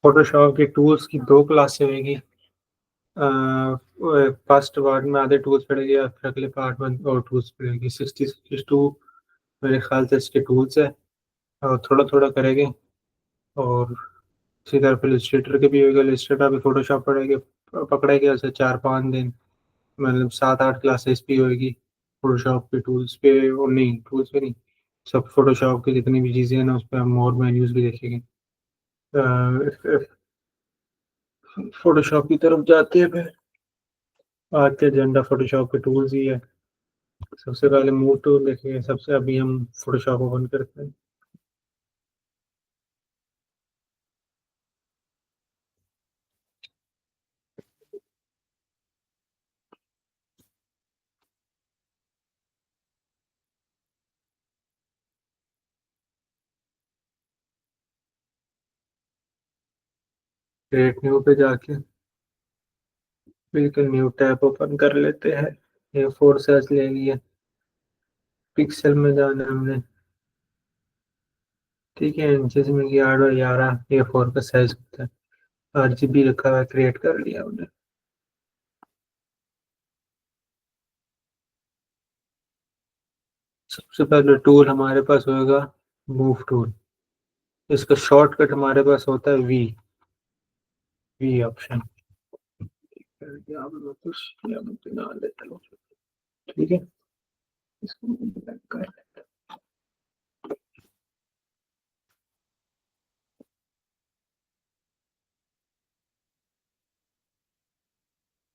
Photoshop के tools की 2 क्लासें होगी। फर्स्ट पार्ट में आधे टूल्स पढ़ेंगे और फिर अगले पार्ट में और टूल्स पढ़ेंगे। 60-62 मेरे ख्याल से इसके टूल्स है और थोड़ा करेंगे। और इसी तरह फिर इलस्ट्रेटर के भी होगा। इलस्ट्रेटर भी फोटोशॉप पकड़ेंगे ऐसे 4-5 दिन, मतलब 7-8 क्लासेस भी होगी फोटोशॉप के टूल्स पे। और नहीं, टूल्स पे नहीं, सब फोटोशॉप की जितनी भी चीज़ें हैं ना उस पर हम और मेन्यूज भी देखेंगे। फोटोशॉप की तरफ जाते हैं फिर। आज का एजेंडा फोटोशॉप के टूल्स ही है। सबसे पहले मूव टूल देखेंगे। सबसे अभी हम फोटोशॉप ओपन करते हैं। क्रिएट न्यू पे जाके बिल्कुल न्यू टैब ओपन कर लेते हैं। ये 4 सर्च ले लिया। पिक्सल में जाना है हमने, ठीक है। इंचेस में गया 8/11, ये 4 का साइज होता है। RGB रखा हुआ, क्रिएट कर लिया हमने। सबसे पहले टूल हमारे पास होगा मूव टूल। इसका शॉर्टकट हमारे पास होता है वी ऑप्शन। यहाँ पे मैं कुछ यहाँ पे बना लेता हूँ, ठीक है। इसको मैं black कर लेता हूँ।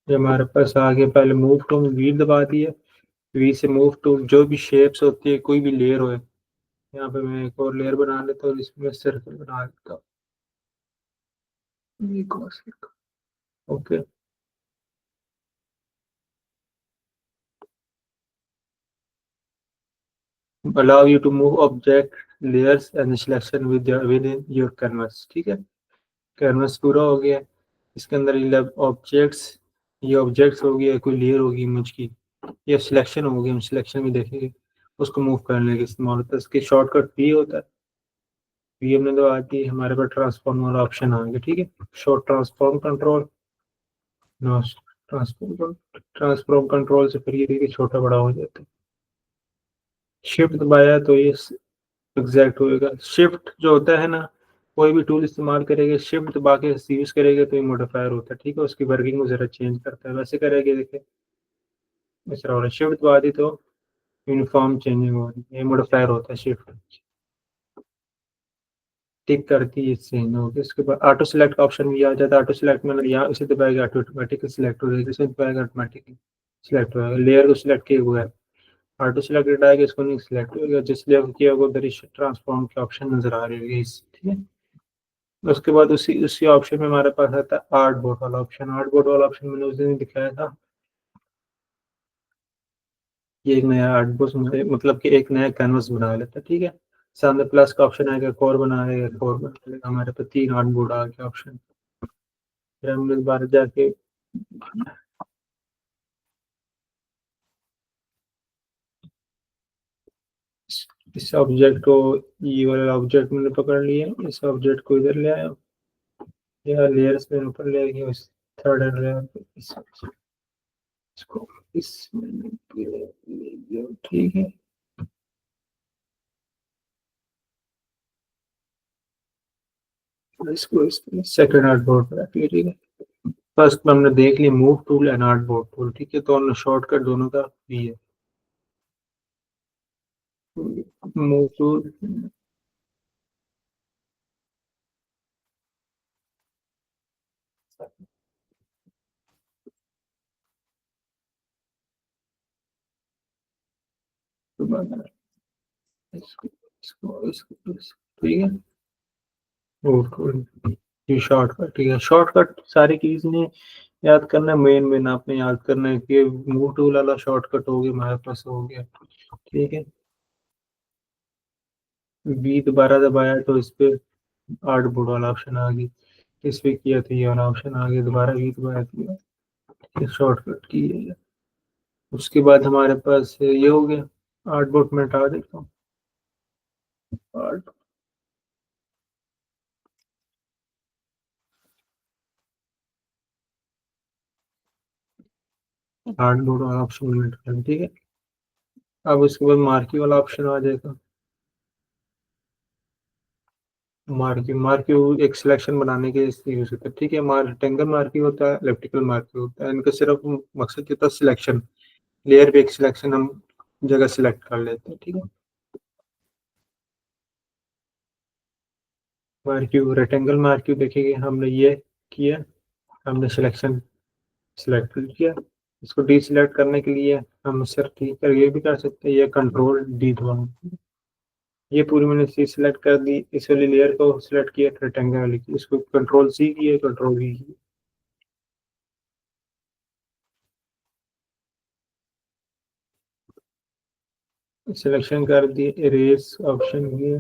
ये हमारे पास आगे पहले मूव टू वी दबा दिया। वी से मूव टू जो भी शेप्स होती है, कोई भी लेयर हो, यहाँ पे मैं एक और लेयर बना लेता हूँ, इसमें सर्कल बना लेता हूँ। Okay. allow you to move object layers and selection within your canvas, ठीक है। कैनवस पूरा हो गया। इसके अंदर ऑब्जेक्ट्स, ये ऑब्जेक्ट्स हो गया, कोई लेयर होगी इमेज की, ये सिलेक्शन हो गया। हम सिलेक्शन में देखेंगे उसको मूव करने के इस्तेमाल होता है। इसके शॉर्टकट भी होता है। ये हमने दबा दी, हमारे पास ट्रांसफॉर्म वाला ऑप्शन आ गया, ठीक है। Short transform control, no transform control से फिर ये देखिए छोटा बड़ा हो जाता है। शिफ्ट दबाया तो ये एग्जैक्ट होएगा। शिफ्ट जो होता है ना, कोई भी टूल इस्तेमाल करेंगे, शिफ्ट दबा के यूज करेंगे तो ये मॉडिफायर होता है, ठीक है। उसकी वर्किंग को जरा चेंज करता है। वैसे करेंगे, देखिए इस तरह वाला शिफ्ट दबा दी तो यूनिफॉर्म चेंजिंग हो रही है, ये मॉडिफायर होता है शिफ्ट। टिक करती है, चेंज हो गया। उसके बाद ऑटो सेलेक्ट का ऑप्शन भी आ जाता है। ऑटो सेलेक्ट में यहाँ इसे दबाएगा ऑटोमेटिक सिलेक्ट हो जाएगा, इसे दबाएगा ऑटोमेटिक सिलेक्ट हो जाएगा। लेयर को सिलेक्ट किया हुआ है, ऑटो सेलेक्ट आएगा, इसको नहीं सिलेक्ट होगा। जिस लेयर किया होगा उधर ट्रांसफॉर्म के ऑप्शन नजर आ रही है, ठीक है। उसके बाद उसी उसी ऑप्शन में हमारे पास आता है आर्ट बोर्ड वाला ऑप्शन। आर्ट बोर्ड वाला ऑप्शन मैंने उस दिन दिखाया था। ये एक नया आर्ट बोर्ड, मतलब कि एक नया कैनवस बना लेता है, ठीक है। सामने प्लस का ऑप्शन आएगा, कोर बनाएगा, कोर बना लेगा। हमारे पास 3 आर्ट बोर्ड आ गया ऑप्शन। फिर हम लोग बाहर जाके इस ऑब्जेक्ट को, ये वाला ऑब्जेक्ट मैंने पकड़ लिया, इस ऑब्जेक्ट को इधर ले आया, या लेयर्स में ऊपर ले गया, उस थर्ड लेयर पे इसको इसमें ले गया, ठीक है। इसको सेकंड आर्ट बोर्ड पर रखिए, ठीक है। फर्स्ट में हमने देख लिया move tool and art board tool, ठीक है। तो हमने शॉर्टकट दोनों का भी है। मूव टूल, ठीक है। मूव टूल, ये शॉर्टकट, ठीक है। शॉर्टकट सारी चीज ने याद करना है। मेन आपने याद करना है कि मूव टूल वाला शॉर्टकट हो गया, हमारे पास हो गया, ठीक है। वी दोबारा दबाया तो इस पे आर्ट बोर्ड वाला ऑप्शन आ गया। इस पे किया तो ये वाला ऑप्शन आ गया। दोबारा वी दबाया तो शॉर्टकट की है। उसके बाद हमारे पास ये हो गया। आर्ट बोर्ड में हटा देता हूँ। आर्ट हार्ड मोड वाला ऑप्शन मिनट कर, ठीक है। अब उसके बाद मार्की वाला ऑप्शन आ जाएगा। मार्की मार्की एक सिलेक्शन बनाने के लिए यूज होता है, ठीक है। रेक्टेंगल मार्की होता है, इलेप्टिकल मार्की होता है। इनका सिर्फ मकसद क्या होता है, सिलेक्शन। लेयर पे एक सिलेक्शन हम जगह सिलेक्ट कर लेते हैं, ठीक है। मार्क्यू रेक्टेंगल मार्क्यू देखेंगे, हमने ये किया, हमने सिलेक्शन सिलेक्ट किया। इसको डी सिलेक्ट करने के लिए हम सिर्फ ठीक कर ये भी कर सकते हैं, ये कंट्रोल डी दबाएं। ये पूरी मैंने चीज सिलेक्ट कर दी, इस वाली लेयर को सिलेक्ट किया रेक्टेंगल वाली की, इसको कंट्रोल सी किया, कंट्रोल वी की सिलेक्शन कर दी। इरेज ऑप्शन ये,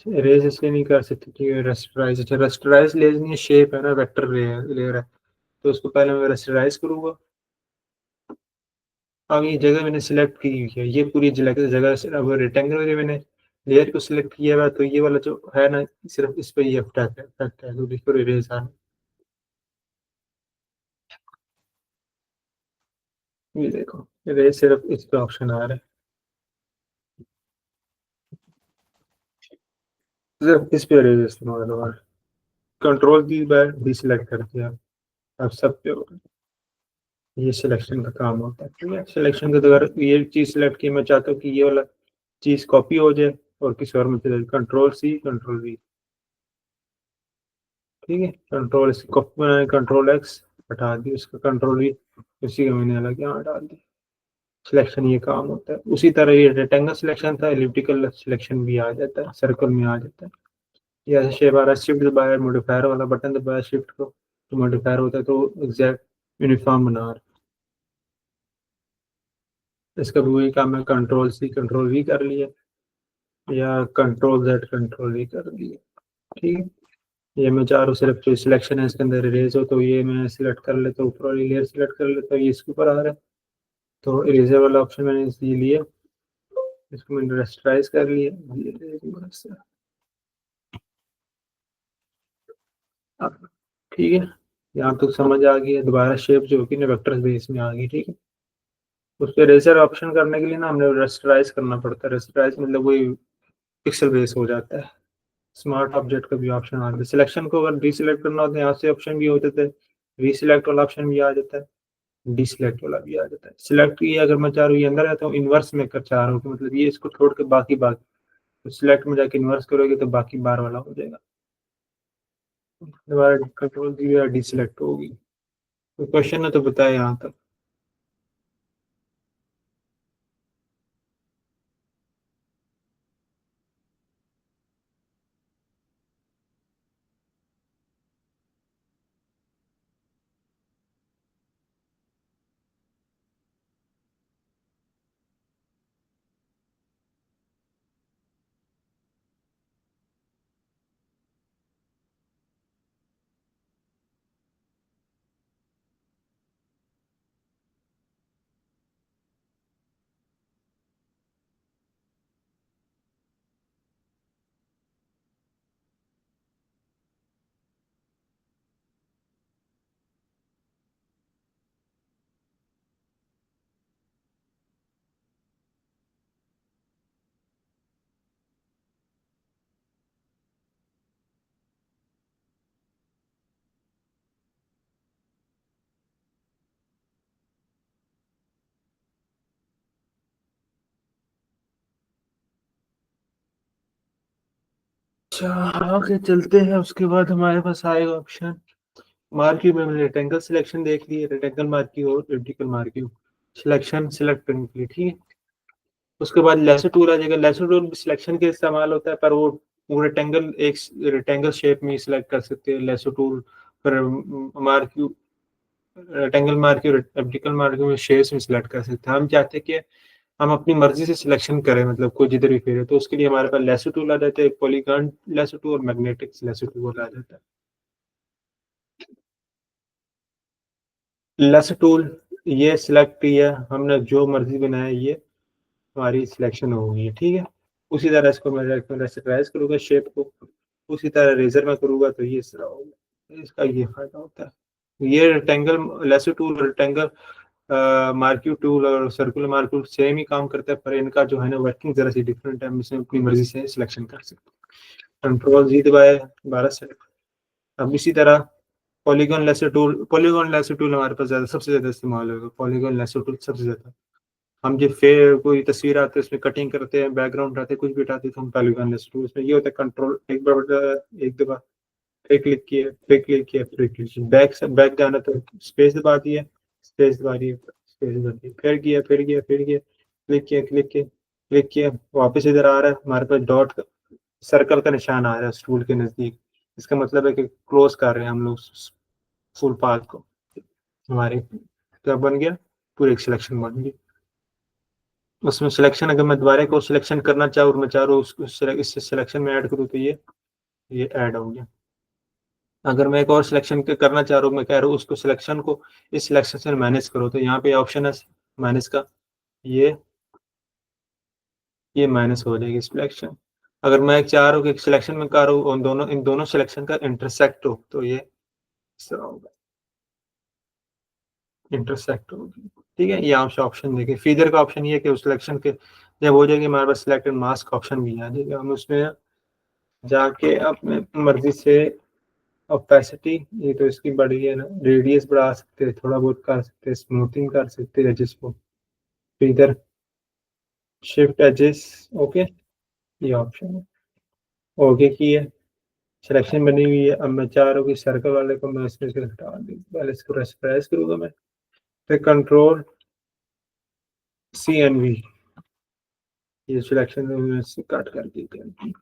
इरेज इसलिए नहीं कर सकते क्योंकि रेस्टराइज, अच्छा रेस्टराइज लेयर शेप है ना, वेक्टर लेयर है, तो उसको पहले मैं रेस्टराइज करूंगा। अब ये जगह मैंने सिलेक्ट की हुई है, ये पूरी जगह जगह अब रेक्टेंगल वाली मैंने लेयर को सिलेक्ट किया हुआ, तो ये वाला जो है ना, सिर्फ इस पे ये इफेक्ट है तो इसको इरेज आना। ये देखो, इरेज सिर्फ इस पे ऑप्शन आ रहा है, सिर्फ इस पे इरेज इस्तेमाल हो रहा है। कंट्रोल की बार डी सिलेक्ट कर दिया, अब सब पे होगा। ये सिलेक्शन का काम होता है, ठीक है। सिलेक्शन के अगर ये चीज सिलेक्ट की, मैं चाहता हूँ कि ये वाला चीज कॉपी हो जाए और किसी और में चले जाए, कंट्रोल सी कंट्रोल वी, ठीक है। कंट्रोल सी कॉपी बनाए, कंट्रोल एक्स हटा दी, उसका कंट्रोल वी उसी का मैंने अलग यहाँ डाल दी। सिलेक्शन ये काम होता है। उसी तरह ये रेक्टेंगल सिलेक्शन था, एलिप्टिकल सिलेक्शन भी आ जाता है, सर्कल में आ जाता है। ये ऐसे शेप आ रहा है, शिफ्ट दबाया, मॉडिफायर वाला बटन दबाया शिफ्ट को, तो मॉडिफायर होता है, तो एग्जैक्ट यूनिफॉर्म बना रहा है। इसका भी वही काम है, कंट्रोल सी कंट्रोल वी कर लिया, या कंट्रोल जेड कंट्रोल वी कर लिया, ठीक है। ये मैं चारों सिर्फ जो सिलेक्शन है इसके अंदर इरेज हो, तो ये मैं सिलेक्ट कर लेता हूँ, ऊपर वाली लेयर सिलेक्ट कर लेता हूँ, ये इसके ऊपर आ रहा है, तो इरेजर वाला ऑप्शन मैंने इसलिए लिया, इसको मैंने रेस्टराइज कर लिया। अब ठीक है, यहाँ तक समझ आ गई है। दोबारा शेप जो होगी ना वेक्टर बेस में आ गई, ठीक है। उसके इरेजर ऑप्शन करने के लिए ना हमने रेस्टराइज करना पड़ता है, रेस्टराइज मतलब वही पिक्सल बेस हो जाता है। स्मार्ट ऑब्जेक्ट का भी ऑप्शन आ जाता है, सिलेक्शन को अगर डीसिलेक्ट करना होता है यहाँ से ऑप्शन भी होते थे, रीसिलेक्ट वाला ऑप्शन भी आ जाता है, डीसिलेक्ट वाला भी आ जाता है। सिलेक्ट ये अगर मैं चाह रहा हूँ ये अंदर आता हूँ, इन्वर्स में कर चाह रहा हूँ, तो मतलब ये इसको छोड़ के बाकी बाकी, तो सिलेक्ट में जाके इन्वर्स करोगे तो बाकी बार वाला हो जाएगा। दोबारा कंट्रोल दी या डीसिलेक्ट होगी। तो क्वेश्चन है तो बताया यहाँ तक। अच्छा, आगे चलते हैं। उसके बाद हमारे पास आएगा ऑप्शन मार्क्यू में। हमने रेक्टेंगल सिलेक्शन देख ली है, रेक्टेंगल मार्क्यू और एलिप्टिकल मार्क्यू सिलेक्शन सिलेक्ट करने के लिए, ठीक है। उसके बाद लेसो टूल आ जाएगा। लेसो टूल भी सिलेक्शन के इस्तेमाल होता है, पर वो रेक्टेंगल एक रेक्टेंगल शेप में सिलेक्ट कर सकते हैं लेसो टूल। पर marquee rectangle marquee elliptical marquee में शेप्स में सिलेक्ट कर सकते हैं। हम चाहते हैं कि हम अपनी मर्जी से सिलेक्शन करें, मतलब कोई जिधर भी फेरे, तो उसके लिए हमारे पास लेसो टूल आ जाता है, पॉलीगॉन लेसो टूल और मैग्नेटिक लेसो टूल आ जाता है। लेसो टूल ये सिलेक्ट किया हमने, जो मर्जी बनाया, ये हमारी सिलेक्शन हो गई है, ठीक है। उसी तरह इसको मैं रेस्टराइज करूंगा शेप को, उसी तरह रेजर में करूंगा तो ये इस तरह होगा। इसका ये फायदा होता है। ये rectangle lasso tool rectangle marquee tool और सर्कुलर मार्क्यू सेम ही काम करता है, पर इनका जो है ना वर्किंग जरा सी डिफरेंट है। हम इसमें अपनी मर्जी से सिलेक्शन कर सकते हैं। कंट्रोल जी दबाए 12 सेलेक्ट। अब इसी तरह पॉलीगॉन लेसर टूल हमारे पास ज्यादा सबसे ज्यादा इस्तेमाल होगा। पॉलीगॉन लेसर टूल सबसे ज्यादा हम जब फिर कोई तस्वीर आती है उसमें कटिंग करते हैं, बैकग्राउंड आते हैं, कुछ भी हटाते हैं तो हम पॉलीगॉन लेसर टूल, उसमें ये होता है कंट्रोल एक बार एक दफा फिर क्लिक किया, फिर क्लिक किया, फिर क्लिक किया, बैक जाना तो स्पेस दबा दिया, स्पेस दबा दिया, स्पेस दबा दिया, फिर किया, क्लिक किया, क्लिक किया, वापस इधर आ रहा है हमारे पास डॉट का सर्कल का निशान आ रहा है स्टूल के नजदीक। इसका मतलब है कि क्लोज कर रहे हैं हम लोग फुल पाथ को। हमारे क्या बन गया, पूरी एक सिलेक्शन बन गई। उसमें सिलेक्शन अगर मैं दोबारा को सिलेक्शन करना चाहूँ और मैं चाह रहा हूँ उसको इस सिलेक्शन में ऐड करूँ तो ये ऐड हो गया। अगर मैं एक और सिलेक्शन करना चाह रहा हूँ, मैं कह रहा हूँ उसको सिलेक्शन को इस सिलेक्शन से मैनेज करो, तो यहाँ पे ऑप्शन है मैनेज का, ये ये माइनस हो जाएगी सिलेक्शन। अगर मैं चाह रहा हूँ कि सिलेक्शन में कर रहा हूँ इन दोनों सिलेक्शन का इंटरसेक्ट हो तो ये इस तरह होगा, इंटरसेक्ट होगी। ठीक है, ये आप ऑप्शन देखिए फीचर का ऑप्शन ये है कि उस सिलेक्शन के जब हो जाएगी हमारे पास सिलेक्टेड मास्क ऑप्शन भी आ जाएगा। हम उसमें जाके अपने मर्जी से ओपेसिटी, ये तो इसकी बढ़ गई है ना, रेडियस बढ़ा सकते हैं, थोड़ा बहुत कर सकते हैं, स्मूथिंग कर सकते हैं जिसको, इधर शिफ्ट एजेस। ओके, ये ऑप्शन है, ओके की है, सिलेक्शन बनी हुई है। अब मैं चाह रहा हूँ कि सर्कल वाले को मैं इसमें से हटा दूँ, पहले इसको प्रेस करूँगा मैं, फिर कंट्रोल CNV, ये सिलेक्शन में से कट कर देते हैं,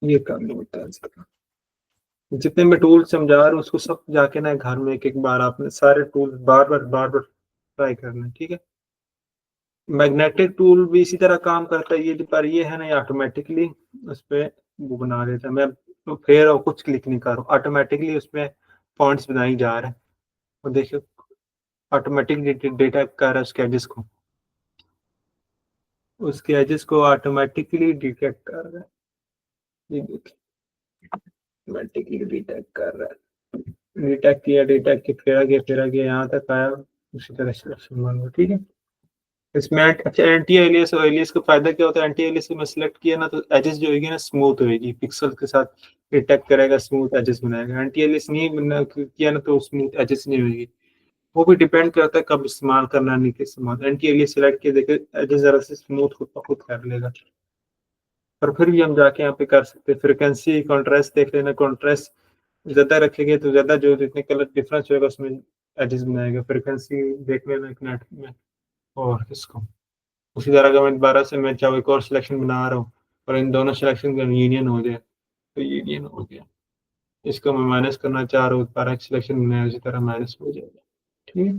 ये काम होता है इसका। जितने मैं टूल समझा रहा हूँ उसको सब जाके ना घर में एक एक बार आपने सारे टूल बार बार ट्राई करना है, ठीक है। मैग्नेटिक टूल भी इसी तरह काम करता है, ये पर ये है ना, ये ऑटोमेटिकली उस पर वो बना देता है। मैं तो फिर और कुछ क्लिक नहीं कर रहा हूँ, ऑटोमेटिकली उसमें पॉइंट्स बनाई जा रहे हैं। और देखिए ऑटोमेटिक डेटा कर रहा है उसके एजेस को, ऑटोमेटिकली डिटेक्ट कर रहा है। ये देखिए ऑटोमेटिकली डिटेक्ट कर रहा है, डिटेक्ट किया, फिर आ गया यहाँ तक आया, उसी तरह सिलेक्शन बन गया, ठीक है। इसमें अच्छा एंटी एलियस और एलियस का फायदा क्या होता है, एंटी एलियस में सिलेक्ट किया ना तो एजेस जो होगी ना स्मूथ होगी, पिक्सल के साथ डिटेक्ट करेगा, स्मूथ एजेस बनाएगा। एंटी एलियस नहीं किया ना तो स्मूथ एजेस नहीं होगी। वो भी डिपेंड करता है कब इस्तेमाल करना, नहीं इस्तेमाल। एंटी एलियस सिलेक्ट किया देखे एजेस जरा से स्मूथ खुद ब खुद कर लेगा। पर फिर भी हम जाके यहाँ पे कर सकते हैं, फ्रिक्वेंसी कॉन्ट्रास्ट देख लेना, कॉन्ट्रास्ट ज्यादा रखेंगे तो ज्यादा जो जितने कलर डिफरेंस होगा उसमें एजेस बनाएगा। फ्रिक्वेंसी देख लेना एक नेट में, और इसको उसी तरह अगर मैं दोबारा से मैं चाहे एक और सिलेक्शन बना रहा हूँ और इन दोनों सिलेक्शन का यूनियन हो जाए तो यूनियन हो गया, इसको मैं माइनस करना चाह रहा हूँ, दोबारा सिलेक्शन बनाया उसी तरह माइनस हो जाएगा, ठीक है।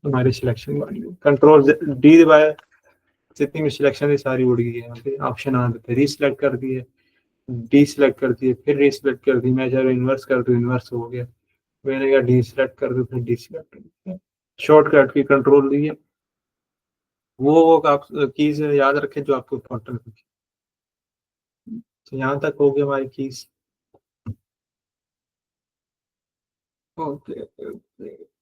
हमारी सिलेक्शन बन गई, कंट्रोल डी दबाया, जितनी भी सिलेक्शन थी सारी उड़ गई है। यहाँ पे ऑप्शन आ जाते रीसिलेक्ट कर दिए, डी सिलेक्ट कर दिए, फिर रीसिलेक्ट कर दी, मैं चाह रहा हूँ इन्वर्स कर दूँ, इन्वर्स हो गया। मैंने कहा डी सिलेक्ट कर दूँ, फिर डी सिलेक्ट कर दिया, शॉर्टकट की कंट्रोल दी है। वो आप कीज याद रखें जो आपको इम्पोर्टेंट है। तो यहाँ तक हो गया हमारी कीज। Okay okay.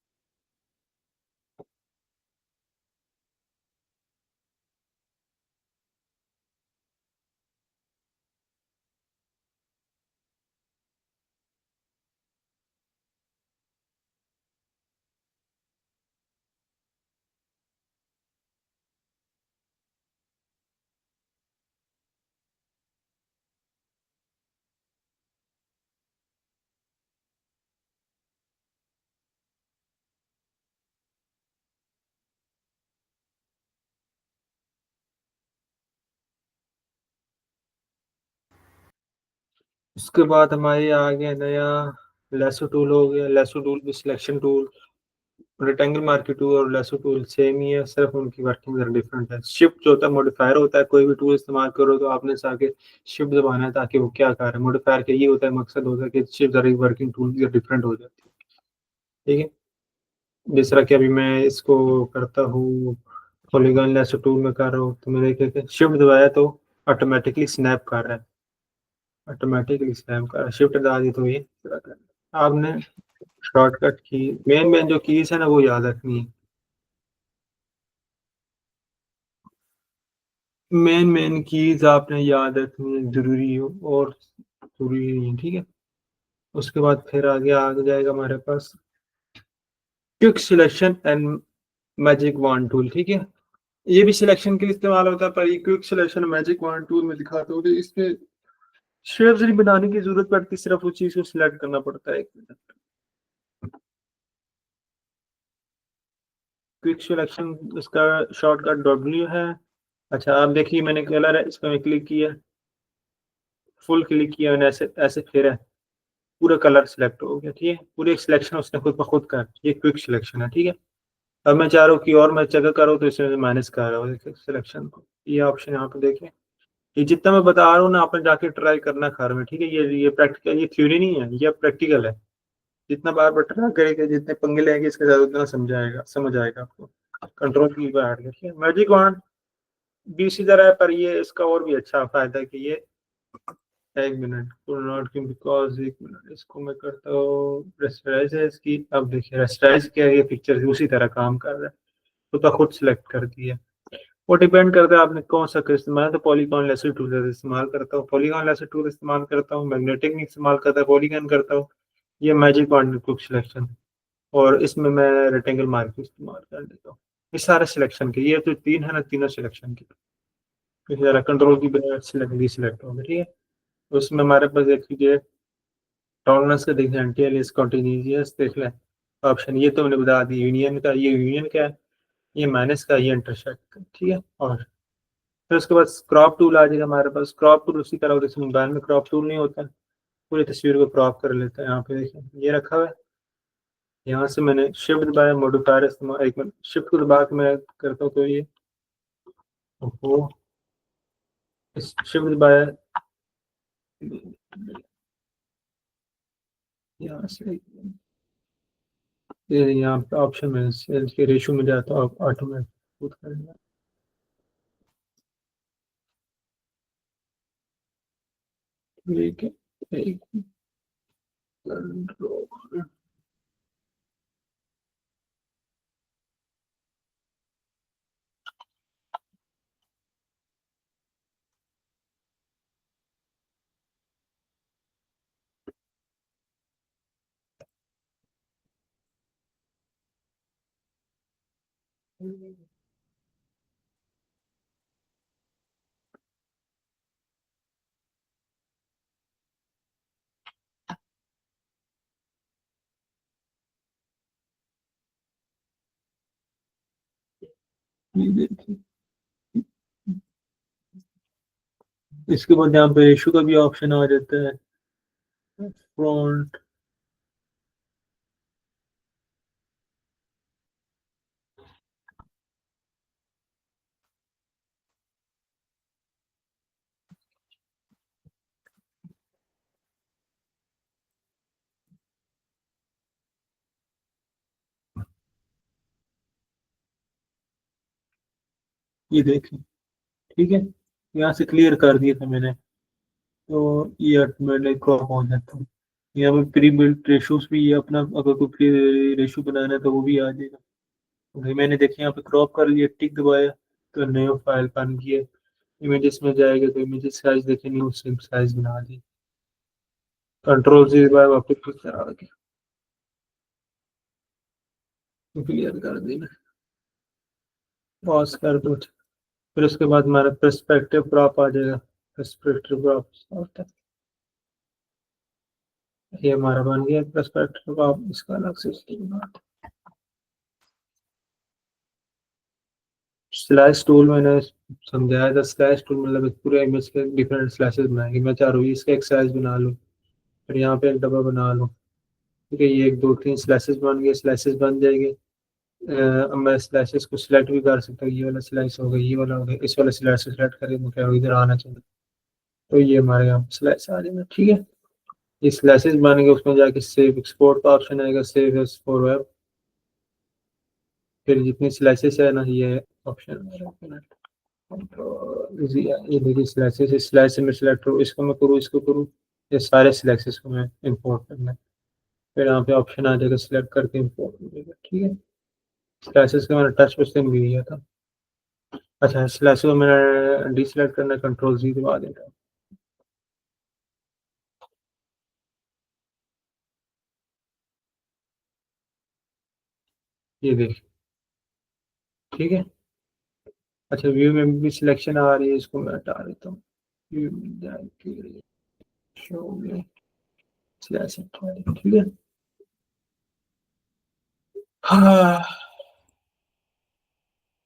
उसके बाद हमारे आ गया नया लेसो टूल हो गया। लेसो टूल भी selection tool, rectangle marquee tool और लेसो टूल सेम ही है, सिर्फ उनकी वर्किंग जरा डिफरेंट है। शिफ्ट जो होता है मॉडिफायर होता है, कोई भी टूल इस्तेमाल करो तो आपने आके शिफ्ट दबाना है ताकि वो क्या कर रहा है। मॉडिफायर का ये होता है, मकसद होता है कि शिफ्ट जरा वर्किंग टूल डिफरेंट हो जाती है, ठीक है। जिस तरह कि अभी मैं इसको करता हूँ पॉलीगॉन लेसो टूल में कर रहा हूँ तो मैंने क्या शिफ्ट दबाया तो ऑटोमेटिकली स्नैप कर रहा है, ऑटोमेटिकली स्नैप कर रहा है। शिफ्ट दबा दी तो ये आपने शॉर्टकट की मेन मेन जो कीज है ना वो याद रखनी है। मेन कीज आपने याद रखनी जरूरी हो और जरूरी नहीं है, ठीक है। उसके बाद फिर आगे आ जाएगा हमारे पास quick selection and magic wand tool, ठीक है। ये भी सिलेक्शन के लिए इस्तेमाल होता है, पर ये quick selection magic wand tool में दिखाता हूँ, इसमें शेप्स नहीं बनाने की जरूरत पड़ती, सिर्फ उस चीज को सिलेक्ट करना पड़ता है। एक मिनट, क्विक सिलेक्शन इसका शॉर्टकट डब्ल्यू है। अच्छा, आप देखिए मैंने कलर है, इस पर क्लिक किया, फुल क्लिक किया मैंने, ऐसे ऐसे फिर है, पूरा कलर सिलेक्ट हो गया, ठीक है। पूरी सिलेक्शन उसने खुद ब खुद कर, ये क्विक सिलेक्शन है, ठीक है। अब मैं चाह रहा हूँ कि और मैं जगह करूँ तो इसमें माइनस कर रहा हूँ सिलेक्शन को, ये ऑप्शन यहाँ पे देखिए। ये जितना मैं बता रहा हूँ ना, आपने जाके ट्राई करना घर में, ठीक है। ये प्रैक्टिकल, ये थ्योरी नहीं है, ये प्रैक्टिकल है। जितना बार बार ट्राई करेंगे, जितने पंगे लेंगे इसके साथ, उतना समझ आएगा आपको। कंट्रोल की बात देखिए, मैजिक वॉन्ड भी इसी तरह है, पर ये इसका और भी अच्छा फायदा है कि ये, एक मिनट, नॉट क्यों, बिकॉज एक मिनट, इसको मैं करता हूँ रेस्टराइज है इसकी। अब देखिए रेस्टराइज क्या है, ये पिक्चर उसी तरह काम कर रहा है, तो खुद सिलेक्ट कर दिया। वो डिपेंड करता है आपने कौन सा इस्तेमाल, तो पॉलीगॉन लेसर टूल इस्तेमाल करता हूँ, पॉलीगॉन लेसर टूल इस्तेमाल करता हूँ, मैग्नेटिक नहीं इस्तेमाल करता, पॉलीगॉन करता हूँ। ये मैजिक वॉन्ड क्विक सिलेक्शन, और इसमें मैं रेक्टेंगल मार्क इस्तेमाल कर लेता हूँ। ये सारे सिलेक्शन के, ये तो तीन है ना, तीनों सिलेक्शन के। फिर जरा कंट्रोल की सिलेक्ट होगा, ठीक है। उसमें हमारे पास देखिए टॉलरेंस का देखिए, एंटी कॉन्टिन्यूस देख लें ऑप्शन, ये तो मैंने बता दी यूनियन का, ये यूनियन का है, ये माइनस का, ये इंटरसेक्ट का, ठीक है। और फिर उसके बाद क्रॉप टूल आ जाएगा हमारे पास। क्रॉप टूल उसी तरह जैसे मोबाइल में क्रॉप टूल नहीं होता, पूरी तस्वीर को क्रॉप कर लेते हैं। यहाँ पे देखिए ये रखा हुआ है, यहाँ से मैंने शिफ्ट दबाया, मॉडिफायर इस्तेमाल, एक मिनट, शिफ्ट को दबा के मैं करता हूँ तो ये, ओहो, शिफ्ट दबाया, यहाँ से ये यहाँ पे ऑप्शन में सेल्स के रेशो में जाता हूँ, ऑटोमेटिक करेंगे, ठीक है। एक कंट्रोल, ये देखिए, इसके बाद यहाँ पे रेशो का भी ऑप्शन आ जाता है, फ्रंट, ये देखिए, ठीक है। यहाँ से क्लियर कर दिया था मैंने, तो ये ऑटोमेटिक क्रॉप हो जाता है। यहाँ पे प्री बिल्ट रेशोस भी, ये अपना अगर कोई प्री रेशो बनाना है तो वो भी आ जाएगा। तो मैंने देखिए यहाँ पे क्रॉप कर लिया, टिक दबाया, तो न्यू फाइल बन गया। इमेजेस में जाएगा तो इमेजेस साइज देखिए, न्यू सिम साइज बना दी, कंट्रोल से दबाया, वापस पिक्चर आ गया, क्लियर कर देना, पॉज कर दो। फिर उसके बाद हमारा पर्सपेक्टिव क्रॉप आ जाएगा, पर्सपेक्टिव क्रॉप, ये हमारा बन गया पर्सपेक्टिव क्रॉप। इसका अलग से स्लैश टूल मैंने समझाया था, स्लैश टूल मतलब इस पूरे इमेज के डिफरेंट स्लैशेस बनाएंगे। मैं चाह रहा हूँ इसका एक स्लैश बना लूँ, फिर यहाँ पे एक डब्बा बना लूँ, ठीक है। ये एक दो तीन स्लैशेस बन गए, स्लैशेस बन जाएंगे। अब मैं स्लैशेस को सिलेक्ट भी कर सकता हूँ, ये वाला स्लैश हो गया, ये वाला हो गया, इस वाले स्लैश से सिलेक्ट करें तो क्या इधर आना चाहिए, तो ये हमारे यहाँ स्लैश आ जाएगा, ठीक है। ये स्लैशेस बन गए, उसमें जाके सेव एक्सपोर्ट का ऑप्शन आएगा, सेव एज फॉर वेब। फिर जितनी स्लाइसेस है ना, ये ऑप्शन, ये देखिए स्लाइसेस, स्लाइस में सिलेक्ट करूँ, इसको मैं करूँ, इसको करूँ, ये सारे सिलेक्सेस को मैं इंपोर्ट करना है। फिर यहाँ पे ऑप्शन आ जाएगा, सिलेक्ट करके इंपोर्ट हो जाएगा, ठीक है। स्लाइसेस का मैंने टच पे भी दिया था, अच्छा स्लैश को मैंने डिसलेक्ट करना, कंट्रोल Z दबा देता हूँ। ये देख, ठीक है। अच्छा व्यू में भी सिलेक्शन आ रही है, इसको मैं हटा देता हूँ। व्यू में जाके शो में स्लैश हटा दें, ठीक है। हाँ,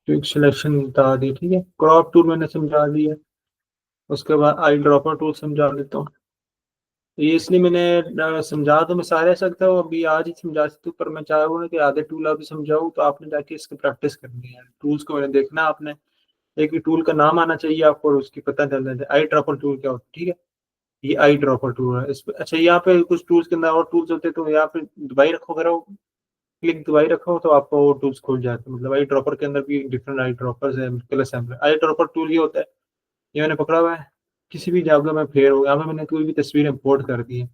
क्विक सिलेक्शन बता दी, ठीक है। क्रॉप टूल मैंने समझा दिया। उसके बाद आई ड्रॉपर टूल समझा देता हूँ। ये इसलिए मैंने समझा तो मैं सारे सकता हूँ, अभी आज ही समझा सकता हूँ, पर मैं चाह रहा हूँ कि आधे टूल अभी समझाऊँ, तो आपने जाके इसकी प्रैक्टिस करनी है। टूल्स को मैंने देखना है आपने, एक भी टूल का नाम आना चाहिए आपको और उसकी पता चलना चाहिए आई ड्रॉपर टूल क्या होता है, ठीक है। ये आई ड्रॉपर टूल है इस पे। अच्छा यहाँ पे कुछ टूल्स के अंदर और टूल्स होते हैं, तो यहाँ पे दबाई रखो, करो क्लिक दबाई रखो तो आपको वो टूल्स खुल जाते हैं। मतलब आई ड्रॉपर के अंदर भी डिफरेंट आई ड्रॉपर्स है, colour sampler. Eye dropper tool ये होता है, ये मैंने पकड़ा हुआ है, किसी भी जगह में फेयर हो, यहाँ पे मैंने कोई भी तस्वीर इंपोर्ट कर दी है।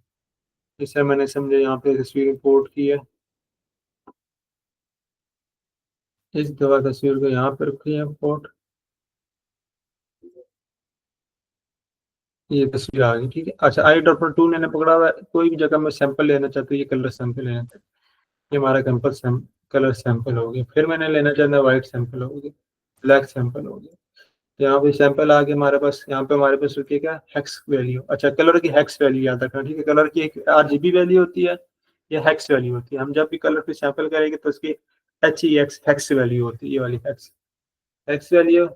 जैसे मैंने समझे यहाँ पे तस्वीर इंपोर्ट की है, इस दवा तस्वीर को यहाँ पे रखी है इंपोर्ट, ये तस्वीर आ गई, ठीक है। अच्छा आई ड्रॉपर टूल मैंने पकड़ा हुआ है, कोई भी जगह में सैंपल लेना चाहते हो, ये कलर सैंपल लेना चाहते हैं, ये हमारा कलर सैंपल हो गया। फिर मैंने लेना चाहता है वाइट सैंपल हो गया, ब्लैक सैंपल हो गया। तो यहाँ पे सैंपल आ गया हमारे पास, यहाँ पे हमारे पास होती है क्या, हेक्स वैल्यू। अच्छा कलर की हेक्स वैल्यू याद रखना, ठीक है। कलर की एक आरजीबी वैल्यू होती है, या हेक्स वैल्यू होती है। हम जब भी कलर पे सैंपल करेंगे तो उसकी HEX हेक्स वैल्यू होती है, ये वाली हेक्स हेक्स वैल्यू,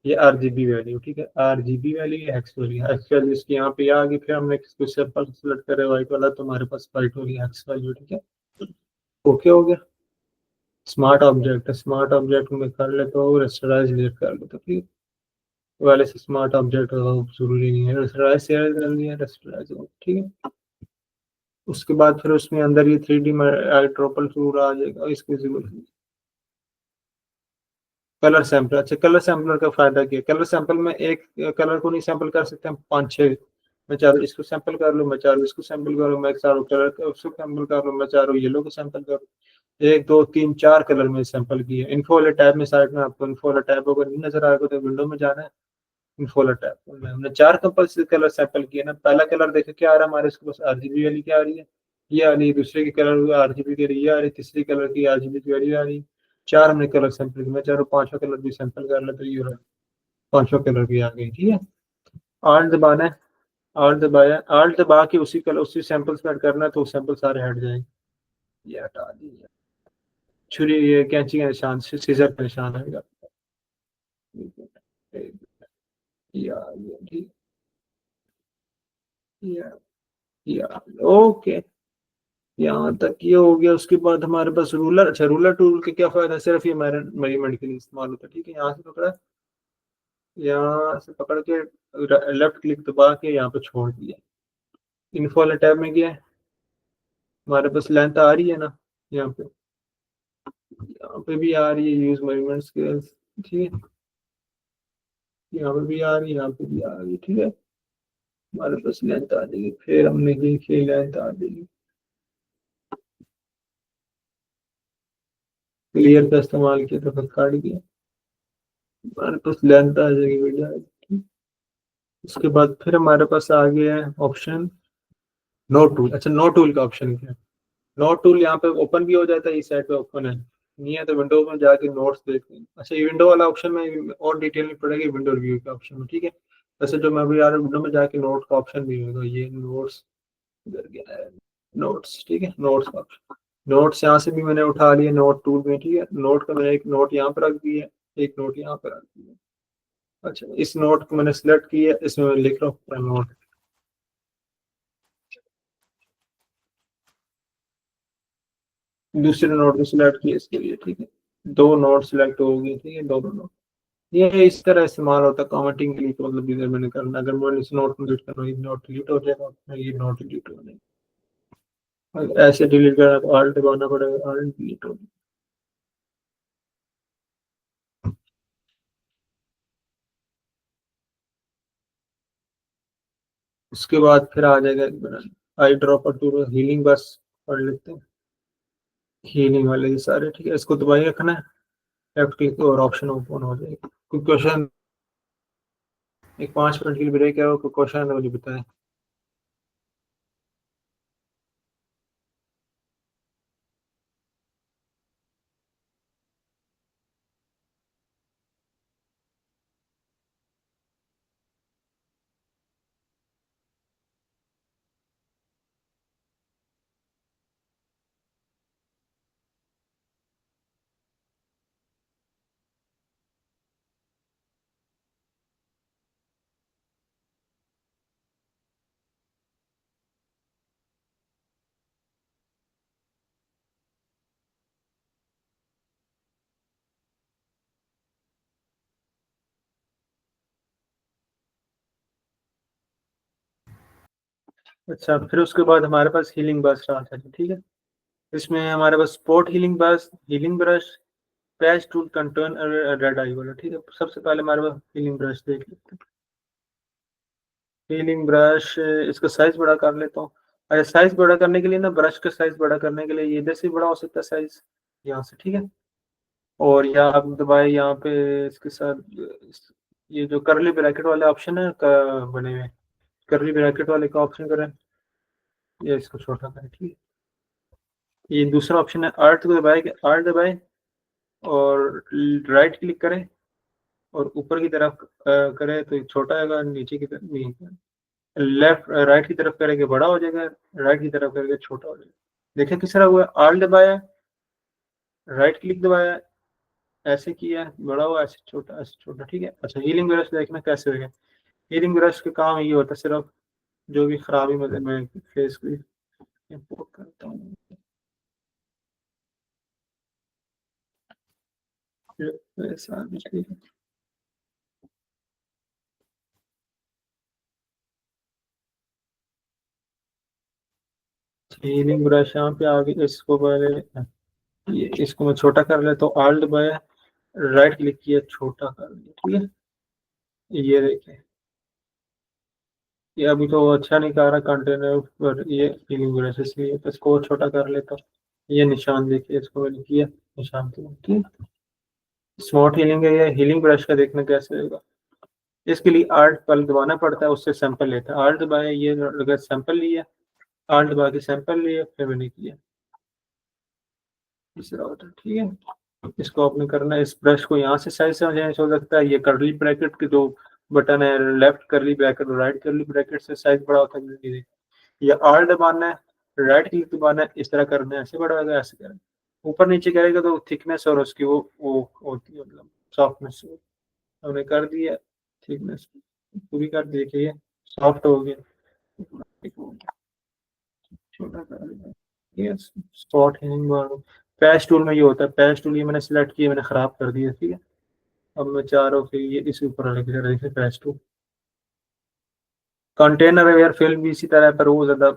ये आरजीबी वैल्यू, ठीक है। आरजीबी वैल्यू, ये हेक्स वैल्यू, हेक्स वैल्यू इसकी यहाँ पे आ गई। फिर हमने किसको सैंपल सेलेक्ट करे व्हाइट वाला, तो हमारे पास व्हाइट वाली हेक्स वैल्यू, ठीक है। ओके हो गया। स्मार्ट ऑब्जेक्ट है, स्मार्ट ऑब्जेक्ट में कर लेता हूँ, रेस्टराइज डिलीट कर लेता हूँ, ठीक है। वाले से स्मार्ट ऑब्जेक्ट जरूरी नहीं है, रेस्टराइज शेयर कर लिया, रेस्टराइज, ठीक है। उसके बाद फिर उसमें अंदर ये 3D में ट्रोपल टूल आ जाएगा, इसको कलर सैंपलर। अच्छा कलर सैंपलर का फायदा क्या है, कलर सैंपल में एक कलर को नहीं सैंपल कर सकते हम, पांच छह। मैं चारों इसको सैंपल कर लूँ, मैं चारों इसको सैंपल करूँ, मैं चारों कलर उसको सैंपल कर लूँ, मैं चारों येलो को सैंपल करूँ। एक दो तीन चार कलर में सैंपल किए। इन्फो वाले टैब में साइड में आपको इन्फो वाला टैब अगर नहीं नजर आएगा तो विंडो में जाना है, इन्फो वाला टैब में हमने चार कंपल्सरी कलर सैंपल किए ना। पहला कलर देखो क्या आ रहा है हमारे, इसके पास आरजीबी वाली क्या आ रही है, ये आ रही है। दूसरे की कलर आरजीबी की ये आ रही है, तीसरी कलर की आरजीबी की वाली आ रही है। चार हमने कलर सैंपल किए, मैं चारों पांचों कलर भी सैंपल कर लेते, ये रहा, पांचों कलर की आ गई, ठीक है। आर्ट दबाना है, आर्ट दबाया, आर्ट दबा के उसी कलर उसी सैंपल सेट करना है, तो सैंपल सारे हट जाएंगे। ये हटा दिया, छुरी ये कैंची का निशान, सीजर का निशान आएगा। ये ठीक, या ओके, यहाँ तक ये हो गया। उसके बाद हमारे पास रूलर। अच्छा रूलर टूल के क्या फायदा है, सिर्फ ये मेजरमेंट के लिए इस्तेमाल होता है, ठीक है। यहाँ से पकड़ा, यहाँ से पकड़ के लेफ्ट क्लिक दबा के यहाँ पे छोड़ दिया। इन्फो वाले टैब में गया, हमारे पास लेंथ आ रही है ना, यहाँ पे, यहाँ पे भी आ रही है, यूज मेजरमेंट स्केल्स, ठीक है। यहाँ पे भी आ रही है, यहाँ पे भी आ रही है, ठीक है। हमारे पास लेंथ आ जाएगी, फिर हमने देखी लेंथ आ जाएगी, क्लियर का इस्तेमाल किया तो फिर काट दिया, हमारे पास लेंथ आ जाएगी बेटा। उसके बाद फिर हमारे पास आ गया है ऑप्शन नो टूल। अच्छा नो टूल का ऑप्शन क्या है, नो टूल यहाँ पे ओपन भी हो जाता है, इस साइड पे ओपन है, नहीं है तो विंडो में जाके नोट्स देखते हैं। अच्छा ये विंडो वाला ऑप्शन में और डिटेल में पड़ेगी विंडो रिव्यू के ऑप्शन में, ठीक है। वैसे जो मैं अभी आ रहा हूँ विंडो में जाके नोट का ऑप्शन भी होगा, ये नोट्स, इधर गया है नोट्स, ठीक है। नोट्स का ऑप्शन, नोट्स यहाँ से भी मैंने उठा लिया नोट टूल में, ठीक है। नोट का मैंने एक नोट यहाँ पर रख दिया, एक नोट यहाँ पर रख दिया। अच्छा इस नोट को मैंने सिलेक्ट किया, इसमें मैं लिख रहा हूँ नोट, दूसरे नोट को सिलेक्ट किया इसके लिए, ठीक है। दो नोट सिलेक्ट हो गई, ठीक है, दोनों नोट। ये इस तरह इस्तेमाल होता है कॉमेंटिंग के लिए, तो मतलब इधर मैंने करना, अगर मैं इस नोट को डिलीट करना, ये नोट डिलीट हो जाएगा, ये नोट डिलीट हो जाएगा। अगर ऐसे डिलीट करना तो आल्ट दबाना पड़ेगा, आल्ट डिलीट हो। उसके बाद फिर आ जाएगा एक मिनट आई ड्रॉप और टू हीलिंग, बस पढ़ लेते हैं हीलिंग वाले ये सारे, ठीक है। इसको दबाई रखना है, लेफ्ट क्लिक और ऑप्शन ओपन हो जाएगा। कोई क्वेश्चन? एक 5 मिनट के लिए ब्रेक है, कोई क्वेश्चन है तो मुझे बताएं। अच्छा, फिर उसके बाद हमारे पास हीलिंग ब्रश आता है, ठीक है। इसमें हमारे पास spot healing brush, patch tool, content, red eye वाला, ठीक है। सबसे पहले हमारे पास हीलिंग ब्रश देख लेते हैं। हीलिंग ब्रश, इसका साइज बड़ा कर लेता हूँ। अरे साइज बड़ा करने के लिए ना, ब्रश का साइज बड़ा करने के लिए ये इधर से बड़ा हो सकता है साइज, यहाँ से, ठीक है। और या आप दबाए यहाँ पे, इसके साथ ये जो करली ब्रैकेट वाले ऑप्शन है बने हुए, करली ब्रैकेट वाले का ऑप्शन करें, या इसको छोटा करें, ठीक है। ये दूसरा ऑप्शन है, आर्ट को दबाए, आर्ट दबाए और राइट क्लिक करें और ऊपर की तरफ करें तो छोटा आएगा, नीचे की तरफ नहीं, लेफ्ट राइट की तरफ करेंगे बड़ा हो जाएगा, राइट की तरफ करेंगे छोटा हो जाएगा। देखिए किस तरह हुआ, आल दबाया, राइट क्लिक दबाया, ऐसे किया बड़ा हुआ, ऐसे छोटा, ठीक है। अच्छा, हीलिंग ब्रश देखना कैसे होगा। हीलिंग ब्रश का काम ये होता है सिर्फ जो भी खराबी, मतलब मैं फेस को इम्पोर्ट करता हूँ, हीलिंग ब्रश यहाँ पे आगे, इसको पहले इसको मैं छोटा कर लेता हूँ, आल्ट दबाया, राइट क्लिक किया, छोटा कर लिया, ठीक है। ये देखिए, ये अभी तो अच्छा नहीं कर रहा कंटेनर पर, ये फीलिंग ब्रश, इसलिए तो इसको छोटा कर लेता हूँ। ये निशान देखिए, इसको मैंने किया निशान किया, ठीक। स्मॉट हीलिंग है, ये हीलिंग ब्रश का देखना कैसे होगा। इसके लिए आर्ट पल दबाना पड़ता है, उससे सैंपल लेता है। आर्ट दबाया, ये अगर सैंपल लिया, आर्ट दबा के सैंपल लिया, फिर मैंने किया, तीसरा होता है, ठीक है। इसको आपने करना है, इस ब्रश को यहाँ से साइज से हो सकता है, ये करली ब्रैकेट के दो बटन है, लेफ्ट करली ब्रैकेट और राइट करली ब्रैकेट से साइज बड़ा होता है। ये आर दबाना है, राइट क्लिक दबाना है, इस तरह करना है, ऐसे बड़ा होगा, ऐसे करें। ऊपर नीचे करेगा तो थिकनेस और उसकी वो होती है, मतलब सॉफ्टनेस। हमने कर दिया, थिकनेस पूरी कर दी, देखिए सॉफ्ट हो गया, छोटा कर दिया। यस, स्पॉट हिलिंग वाला पैच टूल में ये होता है। पैच टूल ये मैंने सिलेक्ट किया, मैंने खराब कर दिया, ठीक है। अब मैं चाह रहा हूँ कि ये इसी ऊपर लेके देखिए, patch tool, container aware film भी इसी तरह है, पर वो ज्यादा,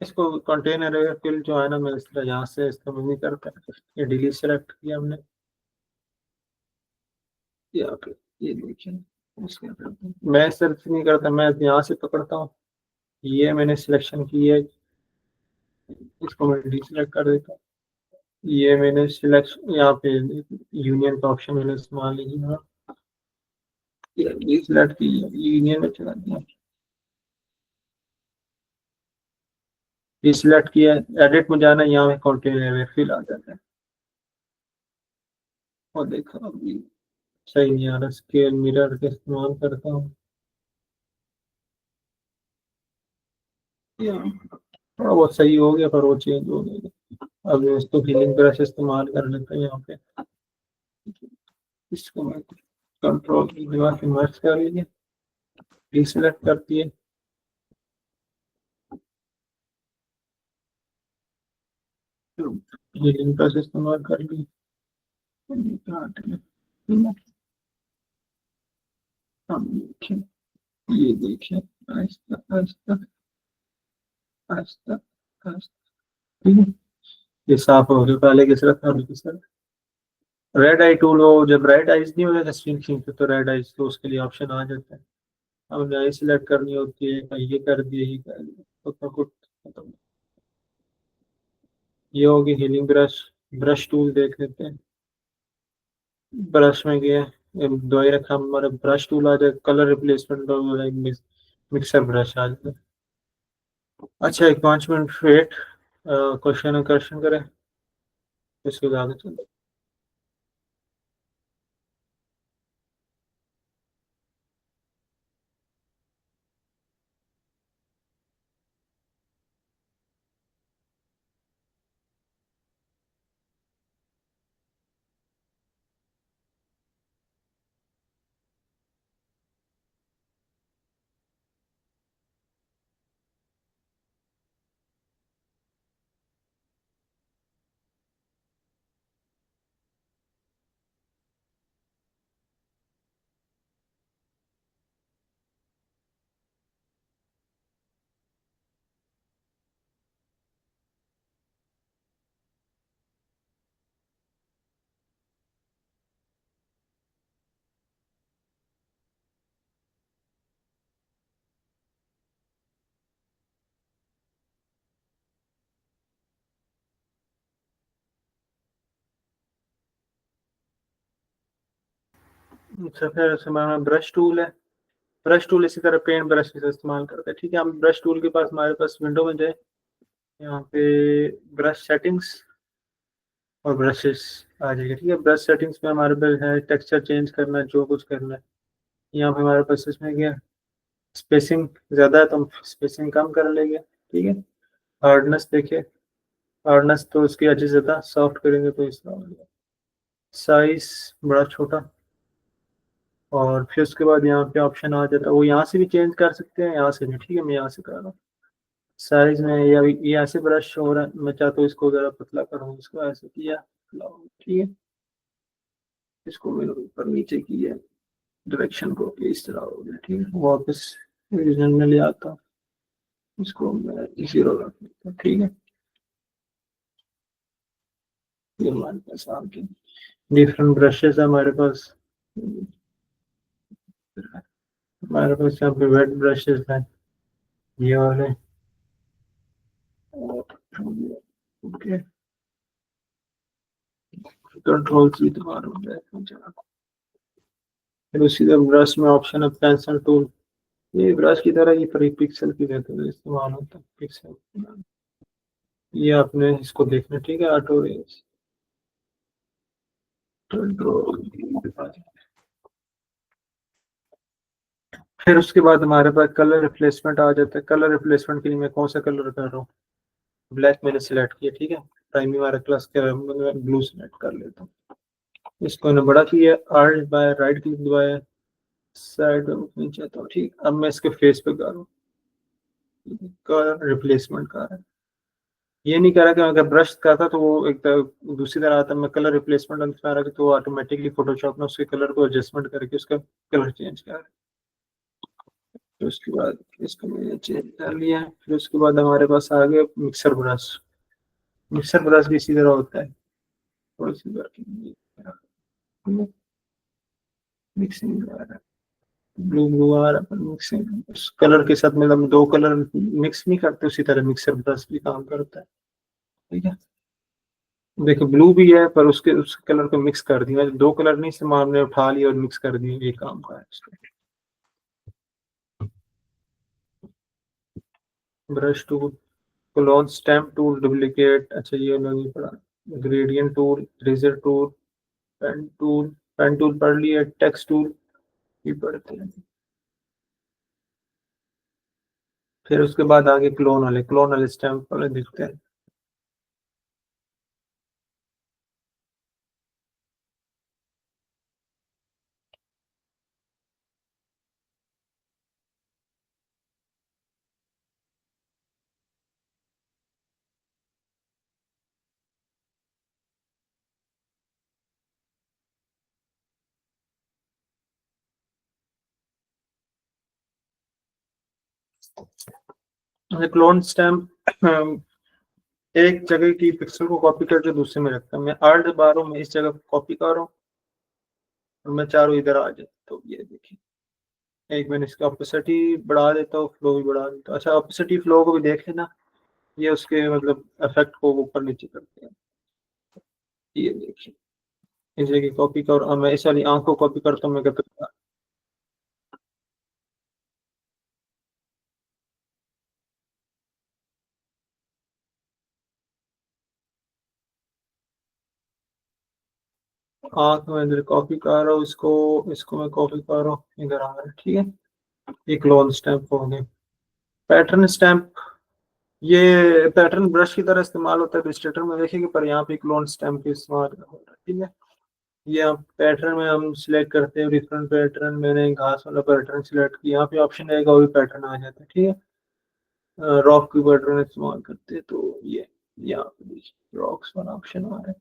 इसको कंटेनर फिल जो है ना, मैं इस तरह यहाँ से इस्तेमाल नहीं करता, ये डिलीट सेलेक्ट किया हमने, या फिर ये देखिए, मैं सर्च नहीं करता, मैं यहाँ से पकड़ता हूँ, ये मैंने सिलेक्शन की है, इसको मैं डिलीट सेलेक्ट कर देता हूँ। ये मैंने सिलेक्शन यहाँ पे यूनियन का ऑप्शन मैंने इस्तेमाल नहीं किया, ये सिलेक्ट की यूनियन में चला दिया, ये सिलेक्ट किया, एडिट में जाना, यहाँ पे कंटेनर फिल आ जाता है। और देखो अभी सही नहीं आ रहा, स्केल मिरर का इस्तेमाल करता हूँ, या थोड़ा बहुत सही हो गया, पर वो चेंज हो गया। अब इसको फिलिंग ब्रश इस्तेमाल कर लेते हैं यहाँ पे, इसको मैं कंट्रोल की दबा के मर्ज कर लीजिए, डीसेलेक्ट करती है, फिलिंग ब्रश इस्तेमाल कर ली, ये देखिए, आहिस्ता आहिस्ता आहिस्ता आहिस्ता, ठीक है। ये साफ हो गया, पहले किस तरह था, अभी किस तरह। रेड आई टूल हो, जब रेड आइज नहीं हो जाता स्क्रीन स्क्रीन पे, तो रेड आइज तो उसके लिए ऑप्शन आ जाता है। अब आई सिलेक्ट करनी होती है, ये कर दिए, ये कर दिया तो कुछ खत्म। ये होगी हीलिंग ब्रश, ब्रश टूल देख लेते हैं। ब्रश में गया, दवाई रखा हमारा, ब्रश टूल आ जाए, कलर रिप्लेसमेंट और मिक्सर ब्रश आ जाए। अच्छा, एक 5 मिनट वेट, क्वेश्चन क्वेश्चन करें, इसके बाद आगे चलो। अच्छा, फिर हमारा ब्रश टूल है। ब्रश टूल इसी तरह पेंट ब्रश से इस्तेमाल करते हैं, ठीक है। हम ब्रश टूल के पास, हमारे पास विंडो में जाए, यहाँ पे ब्रश सेटिंग्स और ब्रशेस आ जाएगा, ठीक है। ब्रश सेटिंग्स में हमारे पास है टेक्सचर चेंज करना है, जो कुछ करना है। यहाँ पे हमारे पास इसमें क्या, स्पेसिंग ज़्यादा है तो हम स्पेसिंग कम कर लेंगे, ठीक है। हार्डनेस देखिए, हार्डनेस तो उसकी अच्छी ज़्यादा, सॉफ्ट करेंगे तो इस तरह। साइज बड़ा छोटा, और फिर उसके बाद यहाँ पे ऑप्शन आ जाता है, वो यहाँ से भी चेंज कर सकते हैं, यहाँ से भी, ठीक है। मैं यहाँ से कर रहा हूँ साइज में, या ये ऐसे ब्रश हो रहा है, मैं चाहता हूँ इसको ज़रा पतला करूँ, इसको ऐसे किया, ठीक है। इसको मैंने ऊपर नीचे किया, डायरेक्शन को इस तरह हो गया, ठीक है। वापस ओरिजिनल में ले आता हूँ, इसको मैं 0 रख देता हूँ, ठीक है। ये हमारे पास आ गए डिफरेंट ब्रशेस है हमारे पास। हमारे पास यहाँ पे वेट ब्रशेस हैं, ये वाले, ओके। कंट्रोल सी दबा रहा हूँ। फिर उसी तरह ब्रश में ऑप्शन है पेंसिल टूल, ये ब्रश की तरह ही पर पिक्सल की रहते हैं, इस्तेमाल होता है पिक्सल। ये आपने इसको देखना, ठीक है। ऑटो रेस कंट्रोल, फिर उसके बाद हमारे पास कलर रिप्लेसमेंट आ जाता है। कलर रिप्लेसमेंट के लिए मैं कौन सा कलर कर रहा हूँ, ब्लैक मैंने सिलेक्ट किया, ठीक है। प्राइमरी हमारा क्लास का ब्लू सिलेक्ट कर लेता हूँ। इसको ने बड़ा किया, आर्ट बाय राइट क्लिक दबाया, साइड नीचे, तो ठीक। अब मैं इसके फेस पे कर रहा हूँ, कलर रिप्लेसमेंट कर रहा है। ये नहीं कह रहा कि अगर ब्रश करता तो वो एक दूसरी तरह आता, मैं कलर रिप्लेसमेंट में आ रहा तो ऑटोमेटिकली फोटोशॉप में उसके कलर को एडजस्टमेंट करके उसका कलर चेंज कर रहा है। तो उसके बाद इसको मैंने चेंज कर लिया। फिर उसके बाद हमारे पास आ गया मिक्सर ब्रश। मिक्सर ब्रश भी इसी तरह होता है, थोड़ी सी मिक्सिंग ब्लू ब्लू आ रहा है, मिक्सिंग कलर के साथ, मतलब दो कलर मिक्स नहीं करते, उसी तरह मिक्सर ब्रश भी काम करता है, ठीक है। देखो ब्लू भी है, पर उसके कलर को मिक्स कर दिया, दो कलर नहीं से हमने उठा लिया और मिक्स कर दिया, ये काम का है इसका। Brush tool, clone stamp tool, duplicate, अच्छा ये नहीं पड़ा। Gradient tool, eraser tool, pen tool, pen tool पढ़ लिया, टेक्स्ट टूल भी पढ़ते हैं। फिर उसके बाद आगे क्लोन वाले स्टैम्प वाले दिखते हैं। क्लोन स्टैम्प एक जगह की पिक्सल को कॉपी करके दूसरे में रखता है। मैं आर्ट बार हूँ, मैं इस जगह कॉपी कर रहा हूँ और मैं चारों इधर आ जाए, तो ये देखिए, एक मैंने इसका ऑपेसिटी बढ़ा देता हूँ, फ्लो भी बढ़ा देता हूँ। अच्छा, ऑपेसिटी फ्लो को भी देख लेना, ये उसके मतलब इफेक्ट को ऊपर नीचे करते हैं। ये देखिए, इस जगह कॉपी कर, और मैं इस वाली आंख को कॉपी करता हूँ, मैं कहता हूँ आंख में इधर कॉपी कर रहा हूँ, इसको इसको मैं कॉपी कर रहा हूँ, इधर आ रहा है, ठीक है। एक लोन स्टैम्प हो गया। पैटर्न स्टैम्प, ये पैटर्न ब्रश की तरह इस्तेमाल होता है इलस्ट्रेटर में देखेंगे, पर यहाँ पे एक लोन स्टैम्प का इस्तेमाल हो रहा है, ठीक है। ये आप पैटर्न में हम सिलेक्ट करते हैं डिफरेंट पैटर्न, मैंने घास वाला पैटर्न सिलेक्ट किया, यहाँ पे ऑप्शन आएगा वही पैटर्न आ जाता है, ठीक है। रॉक की पैटर्न इस्तेमाल करते हैं, तो ये यहाँ पे रॉक्स वाला ऑप्शन आ रहा है।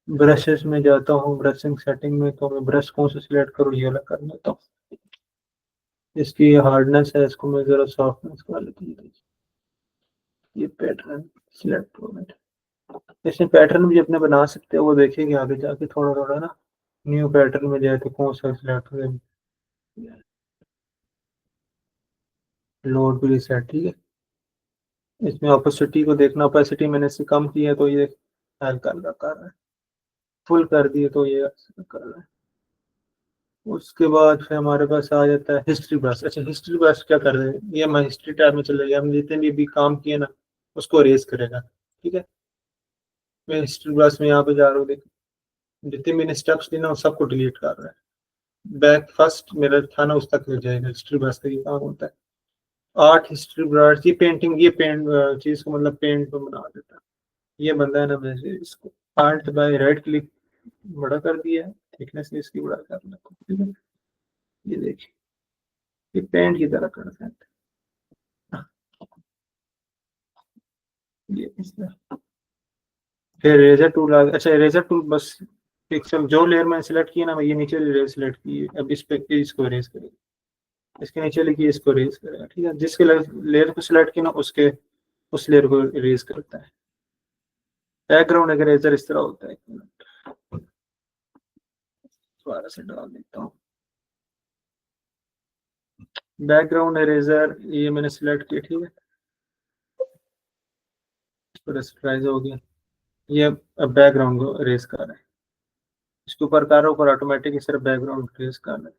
ब्रशेस में जाता हूँ, ब्रशिंग सेटिंग में, तो मैं ब्रश कौन सा सिलेक्ट करूँ, ये वाला कर लेता हूँ। इसकी हार्डनेस है, इसको मैं जरा सॉफ्टनेस कर लेता हूँ। ये पैटर्न सिलेक्ट हो गया। इसमें पैटर्न भी अपने बना सकते हैं, वो देखेंगे आगे जाके थोड़ा थोड़ा ना। न्यू पैटर्न में जाए तो कौन सा सिलेक्ट हो, लोड भी रिसेट, ठीक है। इसमें ऑपोसिटी को देखना, ऑपोसिटी मैंने इससे कम की है तो ये हल्का हल्का कर रहा है, फुल कर दिए तो ये कर रहा है। उसके बाद फिर हमारे पास आ जाता है हिस्ट्री ब्रश। अच्छा, हिस्ट्री ब्रश क्या कर रहे हैं, ये हम हिस्ट्री टैब में चले गए, हम जितने भी काम किए ना उसको अरेज करेगा, ठीक है। मैं हिस्ट्री ब्रश में यहाँ पे जा रहा हूँ, देख जितने मैंने स्टेप्स लिए ना वो सबको डिलीट कर रहा है। बैक फर्स्ट मेरा था ना, उस तक ले जाएगा, हिस्ट्री ब्रश का ये काम होता है। आर्ट हिस्ट्री ब्रश, ये पेंटिंग, ये पेंट चीज को मतलब पेंट को बना देता है। ये बंदा है ना, वैसे इसको आर्ट बाय राइट क्लिक बड़ा कर दिया है, थिकनेस इसकी बड़ा करना, ठीक है। ये देखिए, ये पेंट की तरह कर सकते हैं ये इस तरह। फिर इरेजर टूल आ गया। अच्छा, इरेजर टूल बस पिक्सल जो लेयर मैंने सेलेक्ट किया ना, मैं ये नीचे लेयर सेलेक्ट की है, अब इस पे इसको इरेज करेगा, इसके नीचे लिखिए, इसको इरेज करेगा, ठीक है। जिसके लेयर को सिलेक्ट किया ना उसके उस लेयर को इरेज करता है। बैकग्राउंड अगर इरेजर इस तरह होता है, एक मिनट दोबारा से डाल देता हूँ। बैकग्राउंड इरेजर ये मैंने सिलेक्ट किया, ठीक है। रजिस्टराइज हो गया, ये अब बैकग्राउंड को इरेज कर रहा है। इसके ऊपर कर ऊपर ऑटोमेटिक इस तरह बैकग्राउंड इरेज कर रहा है।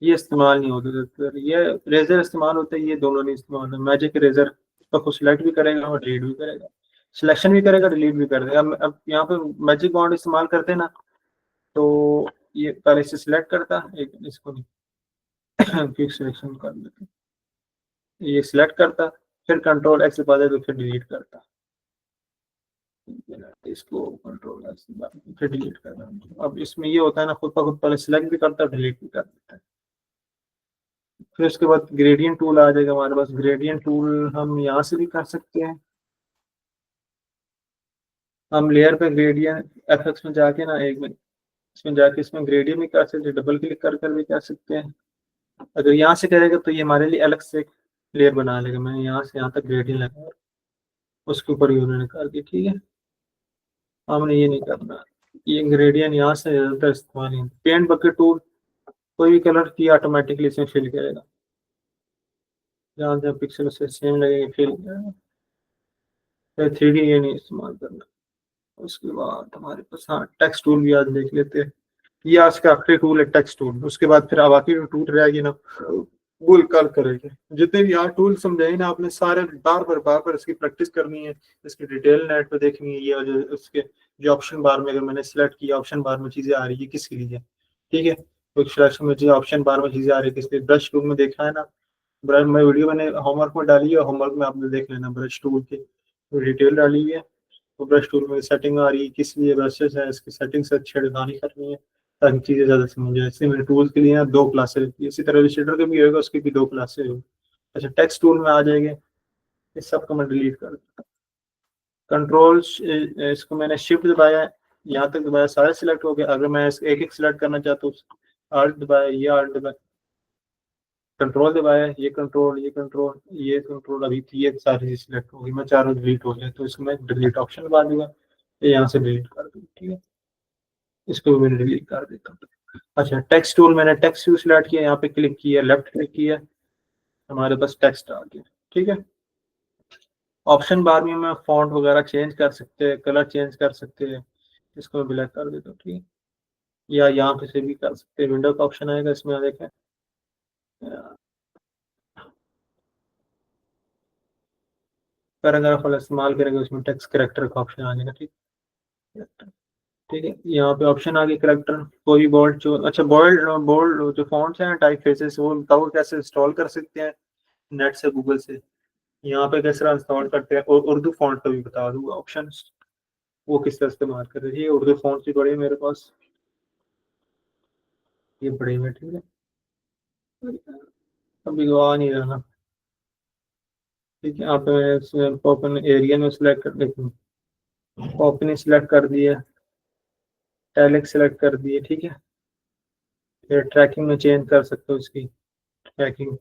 ये इस्तेमाल नहीं होता ज्यादातर, ये रेजर इस्तेमाल होता है, ये दोनों नहीं इस्तेमाल होता। मैजिक रेजर को सिलेक्ट भी करेगा और डिलीट भी करेगा, सिलेक्शन भी करेगा डिलीट भी कर देगा। अब यहाँ पे मैजिक बॉन्ड इस्तेमाल करते हैं ना, तो ये पहले से सिलेक्ट करता, एक इसको क्विक सिलेक्शन कर लेते, ये सिलेक्ट करता, फिर कंट्रोल एक्स दबाता तो फिर डिलीट करता, इसको कंट्रोल एक्स दबाता फिर डिलीट करता। अब इसमें ये होता है ना, खुद का खुद पहले सिलेक्ट भी करता है डिलीट भी कर देता है। फिर उसके बाद ग्रेडियंट टूल आ जाएगा हमारे पास। ग्रेडियंट टूल हम यहाँ से भी कर सकते हैं। हम लेयर पे ग्रेडियंट एफएक्स में जाके ना, एक मिनट, इसमें जाके इसमें ग्रेडियंट भी कर सकते हैं, डबल क्लिक कर कर भी कर सकते हैं। अगर यहाँ से करेगा तो ये हमारे लिए अलग से एक लेयर बना लेगा। मैंने यहाँ से यहाँ तक ग्रेडियंट लगाया, उसके ऊपर ही उन्होंने कर दिया, ठीक है। हमने ये नहीं करना, ये ग्रेडियंट यहाँ से ज़्यादातर इस्तेमाल नहीं। पेंट बकेट टूल, कोई भी कलर की ऑटोमेटिकली इसमें फिल करेगा, जहाँ जहाँ पिक्सल से सेम लगेगा फिल करेगा। फिर 3D ये नहीं इस्तेमाल करना। उसके बाद हमारे पास, हाँ, टेक्स्ट टूल भी आज देख लेते हैं। ये आज का आखिरी टूल है, टेक्स्ट टूल। उसके बाद फिर अब बाकी जो टूल रहेगी ना, वो कल करेंगे। जितने भी यहाँ टूल समझाए ना आपने, सारे बार बार इसकी प्रैक्टिस करनी है, इसकी डिटेल नेट पे देखनी है। ये जो उसके जो ऑप्शन बार में अगर मैंने सिलेक्ट किया, ऑप्शन बार में चीजें आ रही है किसके लिए, ठीक है। तो सिलेक्शन में जो ऑप्शन बार में चीजें आ रही है किसके, ब्रश टूल में देखा है ना। ब्रश में वीडियो मैंने होमवर्क में डाली है, होमवर्क में आपने देख लेना, ब्रश टूल की डिटेल डाली हुई है। तो ब्रश टूल में सेटिंग आ रही है, किस लिए ब्रशेस है, इसकी सेटिंग से छेड़खानी करनी है ताकि चीज़ें ज़्यादा समझ जाए। इसलिए मेरे टूल्स के लिए ना दो क्लासेस, इसी तरह इलस्ट्रेटर के भी होगा, उसकी भी दो क्लासेस होगी। अच्छा, टेक्स्ट टूल में आ जाएंगे, इस सब को मैं डिलीट कर दूँ। कंट्रोल, इसको मैंने शिफ्ट दबाया, यहाँ तक दबाया, सारे सिलेक्ट हो गया। अगर मैं एक एक सिलेक्ट करना चाहता हूँ, आर्ट दबाया, ये आर्ट दबाया, कंट्रोल दबाया, ये कंट्रोल, ये कंट्रोल, ये कंट्रोल, अभी तो ये सारी चीज सिलेक्ट होगी, मैं चारों डिलीट हो जाए तो इसको मैं डिलीट ऑप्शन दबा दूंगा, ये यहाँ से डिलीट कर दूंगा, ठीक है। इसको भी मैंने डिलीट कर देता हूँ। अच्छा, टेक्स्ट टूल, मैंने टेक्स्ट टूल सिलेक्ट किया, यहाँ पे क्लिक किया, लेफ्ट क्लिक किया, हमारे पास टेक्स्ट आ गया, ठीक है। ऑप्शन बार में मैं फॉन्ट वगैरह चेंज कर सकते हैं, कलर चेंज कर सकते हैं, इसको मैं ब्लैक कर देता हूँ, ठीक है। या यहाँ पे से भी कर सकते हैं, विंडो का ऑप्शन आएगा इसमें, देखें पैराग्राफ वाला इस्तेमाल करेंगे उसमें टेक्स्ट करेक्टर का ऑप्शन आ जाएगा, ठीक है। ठीक है, यहाँ पे ऑप्शन आ गए करेक्टर, कोई बोल्ड जो, अच्छा बोल्ड बोल्ड जो फॉन्ट्स हैं टाइप फेसेस, वो बताओ कैसे इंस्टॉल कर सकते हैं नेट से, गूगल से। यहाँ पे किस तरह इंस्टॉल करते हैं, और उर्दू फॉन्ट का भी बता दूंगा ऑप्शन, वो किस तरह इस्तेमाल कर रही है। उर्दू फॉन्ट भी बड़े मेरे पास, ये बड़े में, ठीक है। अभी वो आ नहीं रहा, ठीक है। यहाँ पे ओपन एरिया में सिलेक्ट कर देती हूँ, ओपन सिलेक्ट कर दिया, टैलेक्स सिलेक्ट कर दिए, ठीक है। फिर ट्रैकिंग में चेंज कर सकते हो इसकी ट्रैकिंग,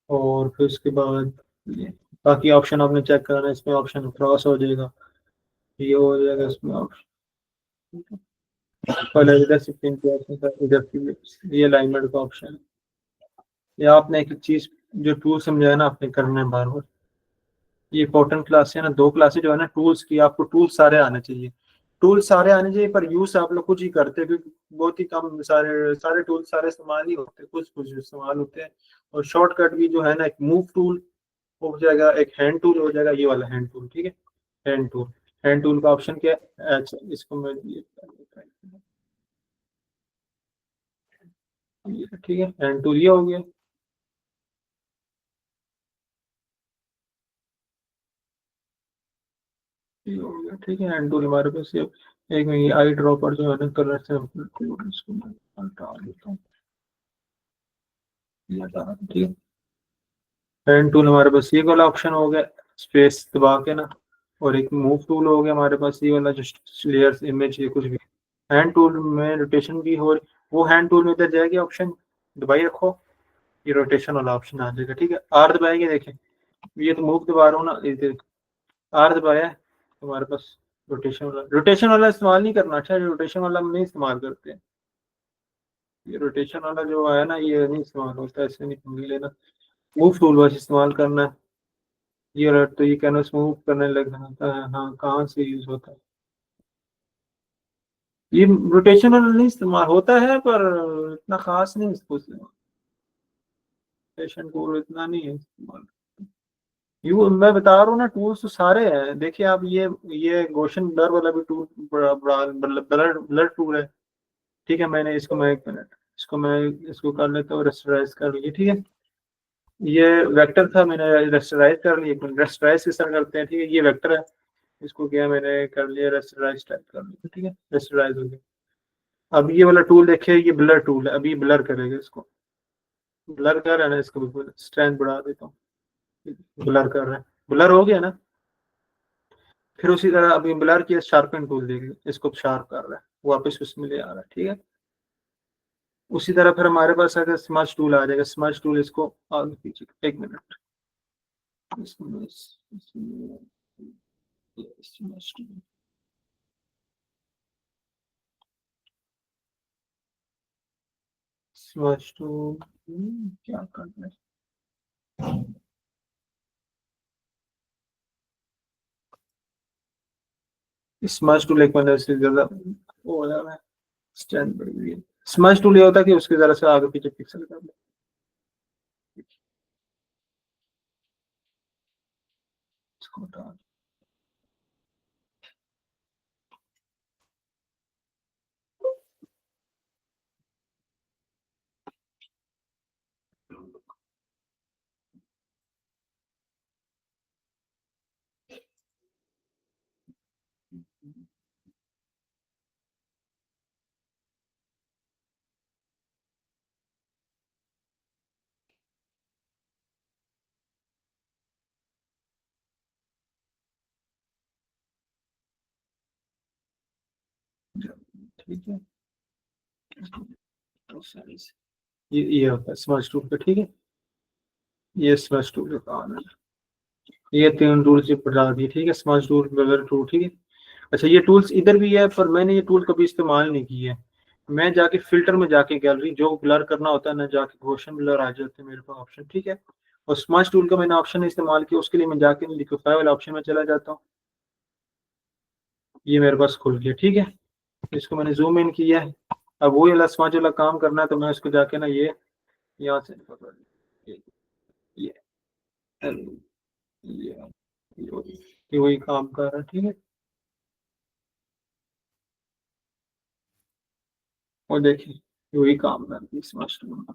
और फिर उसके बाद ये बाकी ऑप्शन आपने चेक करना है, इसमें ऑप्शन क्रॉस हो जाएगा, ये हो जाएगा इसमें ऑप्शन, पहले इधर से पिन किया था, इधर की ये अलाइनमेंट का ऑप्शन है। या आपने एक चीज जो टूल समझाया ना, आपने करना है बार बार, ये इंपॉर्टेंट क्लास है ना, दो क्लासेज जो है ना टूल्स की, आपको टूल सारे आने चाहिए, टूल सारे आने चाहिए, पर यूज आप लोग कुछ ही करते हैं, क्योंकि बहुत ही कम सारे सारे टूल सारे इस्तेमाल ही होते हैं, कुछ कुछ इस्तेमाल होते हैं। और शॉर्टकट भी जो है ना, एक मूव टूल हो जाएगा, एक हैंड टूल हो जाएगा, ये वाला हैंड टूल, ठीक है। हैंड टूल, हैंड टूल का ऑप्शन क्या है, अच्छा इसको मैं ठीक है, हैंड टूल ये हो गया। ये हो गया, ठीक है। हैंड टूल हमारे पास ये, एक मिनट, आई ड्रॉपर जो है ना कलर से इसको मैं हटा देता हूँ, ये हटा, ठीक है। हैंड टूल हमारे पास ये वाला ऑप्शन हो गया, स्पेस दबा के ना, और एक मूव टूल हो गया हमारे पास, ये वाला जो लेयर्स इमेज ये कुछ भी। हैंड टूल में रोटेशन भी हो, वो हैंड टूल में इधर जाएगी ऑप्शन, दबाई रखो, ये रोटेशन वाला ऑप्शन आ जाएगा, ठीक है। आर दबाएंगे, देखें ये तो मूव दबा रहा हूँ ना, इधर आर दबाया है, हमारे पास रोटेशन वाला इस्तेमाल नहीं करना, अच्छा रोटेशन वाला हम नहीं इस्तेमाल करते हैं, ये रोटेशन वाला जो है ना ये नहीं इस्तेमाल होता है, ऐसे नहीं लेना, मूव टूल बस इस्तेमाल करना है। ये अलर्ट तो ये कैनवस मूव करने लग जाता है, हाँ कहाँ से यूज होता है, ये रोटेशनल नहीं इस्तेमाल होता है, पर इतना खास नहीं इसको, रोटेशन टूल इतना नहीं है इस्तेमाल। यू मैं बता रहा हूँ ना, टूल्स तो सारे हैं, देखिए आप ये गोशन ब्लर वाला भी टूल, ब्लर ब्लर टूल है, ठीक है। मैंने इसको, मैं एक मिनट, इसको मैं इसको कर लेता हूँ, रेस्टराइज कर लीजिए, ठीक है। ये वेक्टर था, मैंने रेस्टराइज कर लिया, रेस्टराइज किस तरह करते हैं, ठीक है। ये वेक्टर है, इसको क्या मैंने कर लिया, रेस्टराइज टाइप कर लिया, ठीक है, रेस्टराइज हो गया। अब ये वाला टूल देखिए, ये ब्लर टूल है, अभी ब्लर करेगा इसको, ब्लर कर रहा है ना, इसको बिल्कुल स्ट्रेंथ बढ़ा देता हूँ, ब्लर कर रहा है, ब्लर हो गया ना। फिर उसी तरह अभी ब्लर किया, शार्पन टूल देखिए, इसको शार्प कर रहा है, वापस उसमें ले आ रहा है, ठीक है। उसी तरह फिर हमारे पास अगर स्मच टूल आ जाएगा, स्मच टूल इसको आगे पीछे, एक minute, smudge tool, smudge tool क्या करना है, स्मच टूल एक मिनट से ज्यादा हो रहा है, स्ट्रेंथ बढ़ गई है। स्मच टूल ये होता है कि उसके जरा से आगे पीछे पिक्सल कर दो, इसको हटा दो, ठीक है। तो size, ये होता है स्मच टूल का, ठीक है। ये स्मच टूल का काम है, ये तीन टूल से बता दिए, ठीक है, स्मच टूल, ब्लर टूल, ठीक है। अच्छा ये टूल्स इधर भी है, पर मैंने ये टूल कभी इस्तेमाल नहीं किए है, मैं जाके फिल्टर में जाके गैलरी जो ब्लर करना होता है ना, जाके गॉसियन ब्लर आ जाते हैं मेरे पास ऑप्शन, ठीक है। और स्मच टूल का मैंने ऑप्शन इस्तेमाल किया, उसके लिए मैं जाके लिक्विफाई वाला ऑप्शन में चला जाता हूँ, ये मेरे पास खुल गया, ठीक है। इसको मैंने जूम इन किया है। अब वही वाला स्मज वाला काम करना है, तो मैं इसको जाके ना ये यहाँ से ये ये वही काम कर रहा है, ठीक है। और देखिए वही काम कर रहा है स्मज टूल।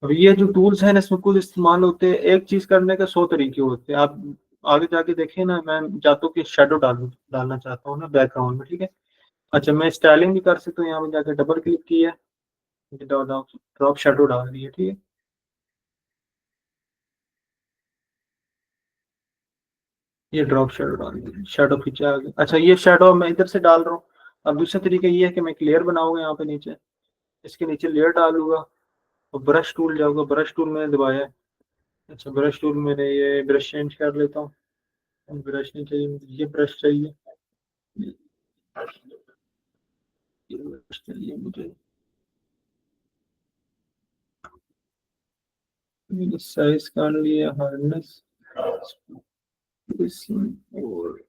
और ये जो टूल्स हैं ना, इसमें कुछ इस्तेमाल होते हैं, एक चीज करने के 100 तरीके होते हैं। आप आगे जाके देखें ना, मैं चाहता हूँ कि शेडो डालना चाहता हूँ ना बैकग्राउंड में, ठीक है। अच्छा, मैं स्टाइलिंग भी कर सकता हूँ, यहाँ पे जाके डबल क्लिक किया, ड्रॉप शेडो डाल दिया, ठीक है। ये ड्रॉप शेडो डाल दिया, शेडो पीछे आ गया। अच्छा, ये शेडो मैं इधर से डाल रहा हूँ। अब दूसरा तरीका ये है कि मैं एक लेयर बनाऊंगा यहाँ पे नीचे, इसके नीचे लेयर डालूंगा और ब्रश टूल जाऊंगा, ब्रश टूल मैंने दबाया है। अच्छा, ब्रश टूल मैंने ये ब्रश चेंज कर लेता हूँ। ब्रश नहीं चाहिए मुझे, ये ब्रश चाहिए, ये ब्रश चाहिए मुझे। साइज कर लिया, हार्डनेस और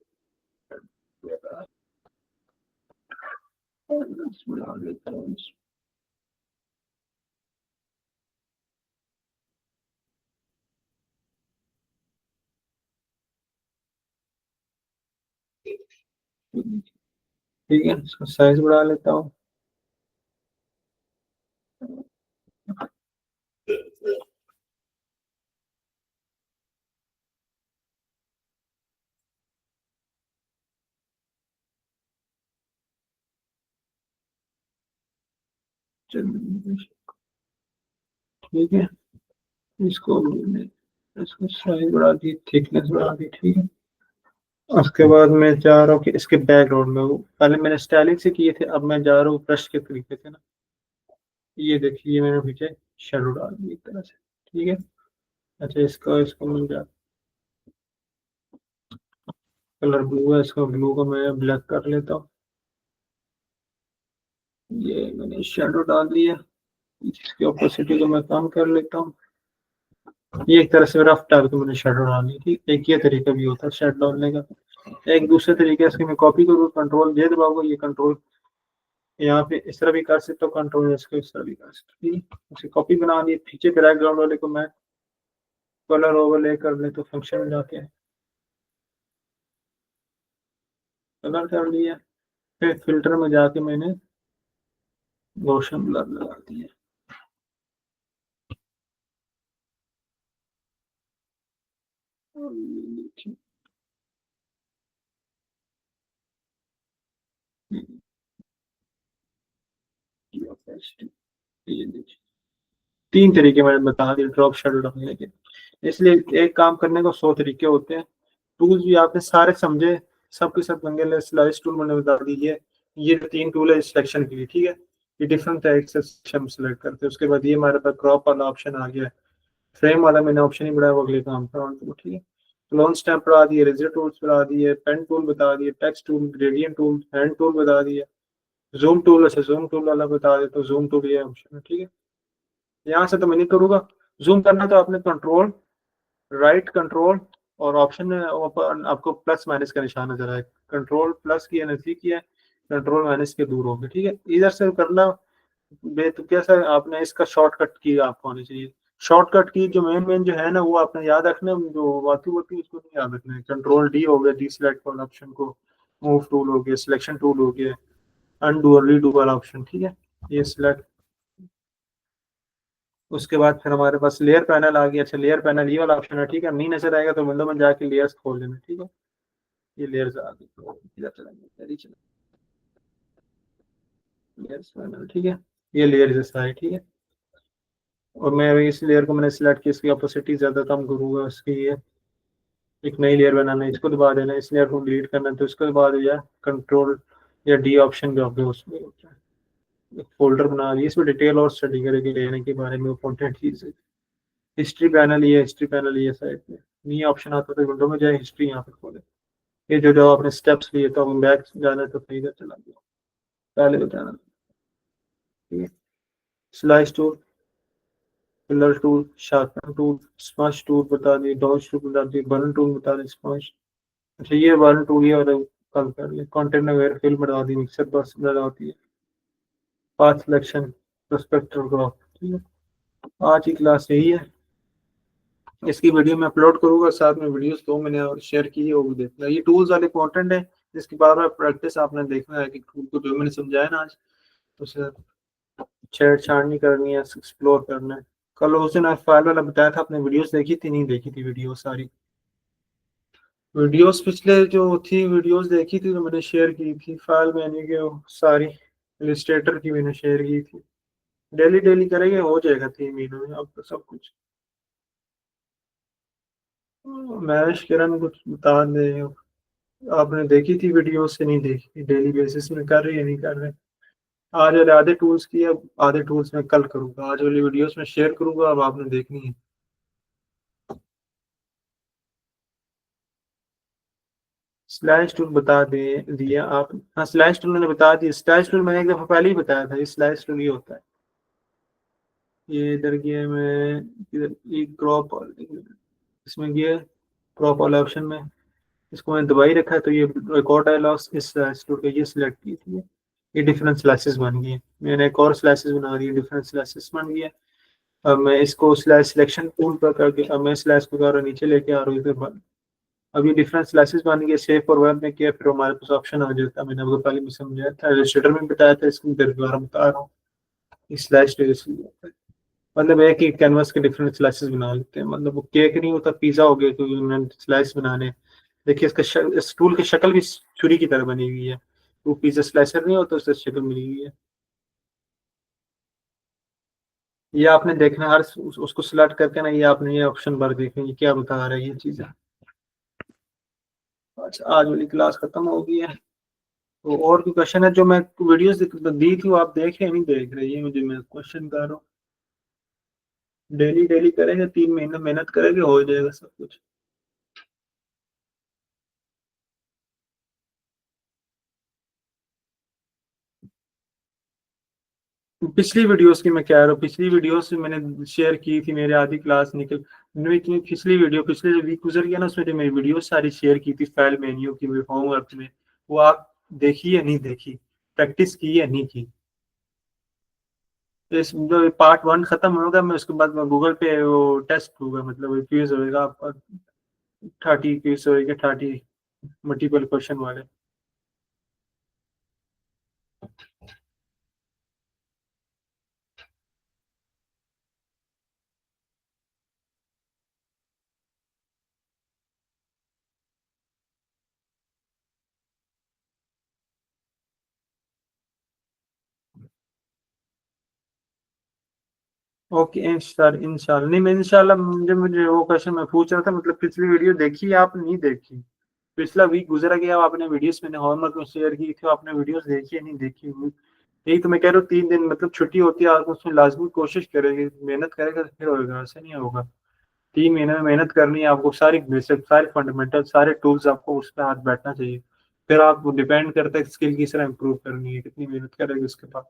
बढ़ा लेता हूँ। ठीक है, इसका साइज बढ़ा लेता हूँ। ठीक है, इसको मैंने इसको साइज बढ़ा दी, थिकनेस बढ़ा दी, ठीक है। उसके बाद मैं जा रहा हूँ कि इसके बैकग्राउंड में, वो पहले मैंने स्टाइलिंग से किए थे, अब मैं जा रहा हूँ ब्रश के तरीके से ना। ये देखिए, ये मैंने पीछे शेडो डाल दी एक तरह से, ठीक है। अच्छा, इसका इसको मिल जाए, कलर ब्लू है, इसका ब्लू को मैं ब्लैक कर लेता हूँ। ये मैंने शेडो डाल दिया, इसकी ऑपोसिटी को मैं कम कर लेता हूँ। ये एक तरह से रफ टाइप का मैंने शेडो डाल दी, ठीक। एक ये तरीका भी होता है शेडो डालने का। एक दूसरे तरीके से मैं कॉपी करूँ, कंट्रोल जे दबाऊंगा, ये कंट्रोल यहाँ पे इस तरह भी कर सकते हो, कंट्रोल इसको इस तरह भी कर सकते हो, ठीक है। उसे कॉपी बना दी, पीछे बैकग्राउंड वाले को मैं कलर ओवरले कर ले, तो फंक्शन में जाके कलर कर लिया। फिर फिल्टर में जाके मैंने रोशन ब्लर लगा दिया। और ये देखिए, ये देखिए, 3 तरीके मैंने बता दिए ड्रॉप शेडो डालने के। इसलिए एक काम करने को 100 तरीके होते हैं। टूल्स भी आपने सारे समझे, सब के सब गंगे स्लाइस टूल मैंने बता दीजिए। ये 3 टूल है सिलेक्शन के लिए, ठीक है। ये डिफरेंट टाइप से हम सिलेक्ट करते हैं। उसके बाद ये हमारे पास क्रॉप वाला ऑप्शन आ गया है। फ्रेम वाला मैंने ऑप्शन ही बढ़ाया, वो अगले काम पर ऑन करो, ठीक है। क्लोन स्टैम्प बढ़ा दिए, रेजर टूल्स बढ़ा दिए, पेन टूल बता दिए, text tool, gradient tool, hand tool बता दिए, जूम टूल, अच्छा जूम टूल वाला बता दे, तो जूम टूल ये ऑप्शन है, ठीक है। यहाँ से तो मैं नहीं करूंगा। जूम करना तो आपने कंट्रोल राइट, कंट्रोल और ऑप्शन में आपको प्लस माइनस का निशान नजर आए। कंट्रोल प्लस किया नजदीक किया, कंट्रोल माइनस के दूर हो गए, ठीक है। इधर से करना बे तो कैसा है, आपने इसका शॉर्टकट की आपको आनी चाहिए। शॉर्टकट की जो मेन मेन जो है ना, वो आपने याद रखना है, जो बाकी होती है उसको नहीं याद रखना है। कंट्रोल डी हो गया, डी सिलेक्ट वाला ऑप्शन को, मूव टूल हो गया, सिलेक्शन टूल हो गया, अनडू और रीडू वाला ऑप्शन, ठीक है। ये सिलेक्ट। उसके बाद फिर हमारे पास लेयर पैनल आ गया। अच्छा, लेयर पैनल ये वाला ऑप्शन है, ठीक है। नहीं नजर आएगा तो विंडो में जाके लेयर्स खोल लेना, ठीक है। ये लेयर्स आ गई, इधर चलेंगे, इधर ही चलेंगे, लेयर्स पैनल, ठीक है। ये लेयर जैसा है, ठीक है। और मैं अभी इस लेयर को मैंने सिलेक्ट किया, इसकी ऑपोसिटी ज्यादा कम करूंगा, इसकी ये एक नई लेयर बनाना है, इसको दबा देना है। इस लेयर को डिलीट करना है तो इसको दबा दो, या कंट्रोल या डी ऑप्शन जो होगा उसमें होता है। एक फोल्डर बना दिया, इसमें डिटेल और स्टडी करेंगे लेने के बारे में, इंपॉर्टेंट चीज है। हिस्ट्री पैनल, ये हिस्ट्री पैनल ये साइड पे नहीं ऑप्शन आता, तो विंडो में जाए, हिस्ट्री यहाँ पे खोले। ये जो जो आपने स्टेप्स लिए, तो हम बैक जाना है तो फिर इधर चला गया, पहले बताना, ठीक है। Slice tool, filler tool, sharpener tool, smudge tool बता दिए, डॉज टूल बता दिए, बर्न टूल बता दिए, स्मश। अच्छा, ये बर्न टूल ये वाला कल कर ले। कंटेंट अवेयर फिल्म बना दी, मिक्सर बस बना होती है, पाथ सिलेक्शन, प्रोस्पेक्टर ग्राफ। ठीक है, आज की क्लास यही है। इसकी वीडियो मैं अपलोड करूंगा, साथ में वीडियोस दो मैंने और शेयर की है वो भी देखना। ये टूल्स वाले इंपॉर्टेंट है, जिसकी बार बार प्रैक्टिस आपने देखना है कि टूल को जो मैंने समझाया ना आज, उसे छेड़छाड़ नहीं करनी है, एक्सप्लोर करना है। कल उस दिन फाइल वाला बताया था, आपने वीडियोस देखी थी? नहीं देखी थी वीडियो सारी? वीडियोस पिछले जो थी वीडियोस देखी थी, तो मैंने शेयर की थी फाइल में, यानी कि वो सारी इलिस्ट्रेटर की मैंने शेयर की थी। डेली डेली करेंगे हो जाएगा 3 महीनों में अब तो सब कुछ। महेश किरण कुछ बता दे, आपने देखी थी वीडियो से? नहीं देखी? डेली बेसिस में कर रहे हैं नहीं कर रहे? आज वाले आधे टूल्स की, अब आधे टूल्स मैं कल करूंगा, आज वाली वीडियोस में शेयर करूंगा, अब आपने देखनी है। स्लैश टूल बता दे दिया आप? हाँ स्लैश टूल मैंने बता दिया। स्लैश टूल मैंने एक दफा पहले ही बताया था, ये स्लैश टूल ये होता है। ये इधर गया मैं, इधर एक क्रॉप, इसमें गया क्रॉप वाला ऑप्शन में, इसको मैंने दबाई रखा है, तो ये रिकॉर्ड डायलॉग इस स्लैश टूल का ये सिलेक्ट की थी। ये डिफरेंट स्लैशेस बन गई है, मैंने एक और स्लैशेस बना दिए, डिफरेंट स्लैशेस बन गया। अब मैं इसको स्लैश सिलेक्शन टूल पर करके, अब मैं स्लैश को दोबारा नीचे लेके आ रहा हूँ इधर। अब ये डिफरेंट स्लैशेस बन गए, सेव और वेब में किया, फिर हमारे पास ऑप्शन आ जाता है। मैंने आपको पहले भी समझाया था, रजिस्टर में बताया था, इसको इधर दोबारा बता रहा हूँ। स्लैश मतलब एक ही कैनवास के डिफरेंट स्लाइसेस बना लेते हैं, मतलब वो केक नहीं होता, पिज्जा हो गया, क्योंकि उन्होंने स्लाइस बनाने। देखिए इसका इस टूल की शक्ल भी छुरी की तरह बनी हुई है, वो पिज्जा स्लाइसर नहीं होता, उससे शक्ल मिली हुई है। ये आपने देखना हर उसको सिलेक्ट करके ना, ये आपने ये ऑप्शन भर देखना, ये क्या बता रहा है ये चीजें। अच्छा आज वाली क्लास खत्म हो गई है, तो और भी क्वेश्चन है जो मैं वीडियोस दी थी वो आप देख रहे हैं नहीं देख रहे? ये मुझे मैं क्वेश्चन कर रहा हूँ। डेली डेली करेंगे, 3 महीने मेहनत करेंगे, हो जाएगा सब कुछ। पिछली वीडियोस की मैं कह रहा हूँ, पिछली वीडियोस मैंने शेयर की थी, मेरे आधी क्लास निकल। मैंने इतनी पिछली वीडियो, पिछले जो वीक गुजर गया ना, उसमें जो मेरी वीडियो सारी शेयर की थी फाइल मेन्यू की, मेरे होमवर्क में, वो आप देखी या नहीं देखी? प्रैक्टिस की या नहीं की? इस जो पार्ट 1 खत्म होगा, मैं उसके बाद मैं गूगल पे वो टेस्ट होगा, मतलब क्विज होगा आपका, 30 क्विज होगा, 30 मल्टीपल क्वेश्चन वाले। ओके इंशाल्लाह नहीं, मैं इंशाल्लाह, मुझे मुझे वो क्वेश्चन मैं पूछ रहा था, मतलब पिछली वीडियो देखी या आप नहीं देखी? पिछला वीक गुजरा गया, आपने वीडियोस मैंने होमवर्क में शेयर की थी, आपने वीडियोस देखी या नहीं देखी? यही तो मैं कह रहा हूँ, 3 दिन मतलब छुट्टी होती है, आप उसमें लाजमी कोशिश करेंगे, मेहनत करेगा तो फिर होगा, ऐसे नहीं होगा। 3 महीने में मेहनत करनी है आपको, सारी बेसिक, सारे फंडामेंटल, सारे टूल्स आपको उस पर हाथ बैठना चाहिए। फिर आप डिपेंड करता है स्किल किस तरह इंप्रूव करनी है, कितनी मेहनत करेगी उसके बाद।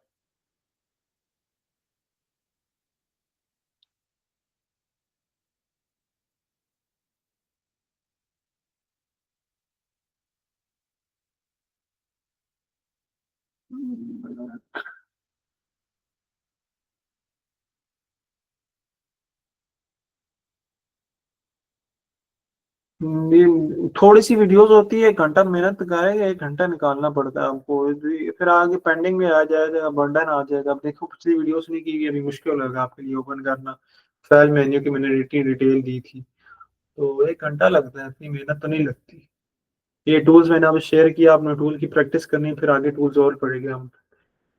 थोड़ी सी वीडियोस होती है, 1 घंटा मेहनत करेगा, 1 घंटा निकालना पड़ता है हमको, फिर आगे पेंडिंग में आ जाएगा, बर्डन आ जाएगा। अब देखो पिछली वीडियोस नहीं की गई, अभी मुश्किल होगा आपके लिए ओपन करना फाइल मेन्यू की, मैंने डिटेल दी थी, तो 1 घंटा लगता है, इतनी मेहनत तो नहीं लगती। ये टूल्स मैंने आपको शेयर किया, आपने टूल की प्रैक्टिस करनी है, फिर आगे टूल्स और पढ़ेंगे हम।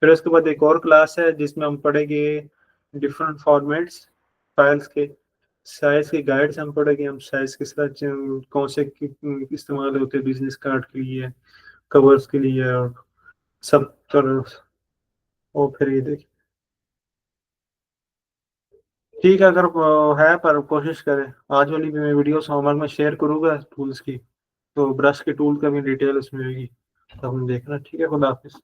फिर उसके बाद एक और क्लास है जिसमें हम पढ़ेंगे डिफरेंट फॉर्मेट्स फाइल्स के, साइज के गाइड्स हम पढ़ेंगे, हम साइज के साथ कौन से इस्तेमाल होते हैं बिजनेस कार्ड के लिए, कवर्स के लिए, और सब तरह। और फिर ये देखिए, ठीक है, अगर है पर कोशिश करें। आज वाली भी मैं वीडियोस होमवर्क में शेयर करूंगा टूल्स की, तो ब्रश के टूल का भी डिटेल उसमें होगी, तो हम देखना। ठीक है, खुदा हाफिज।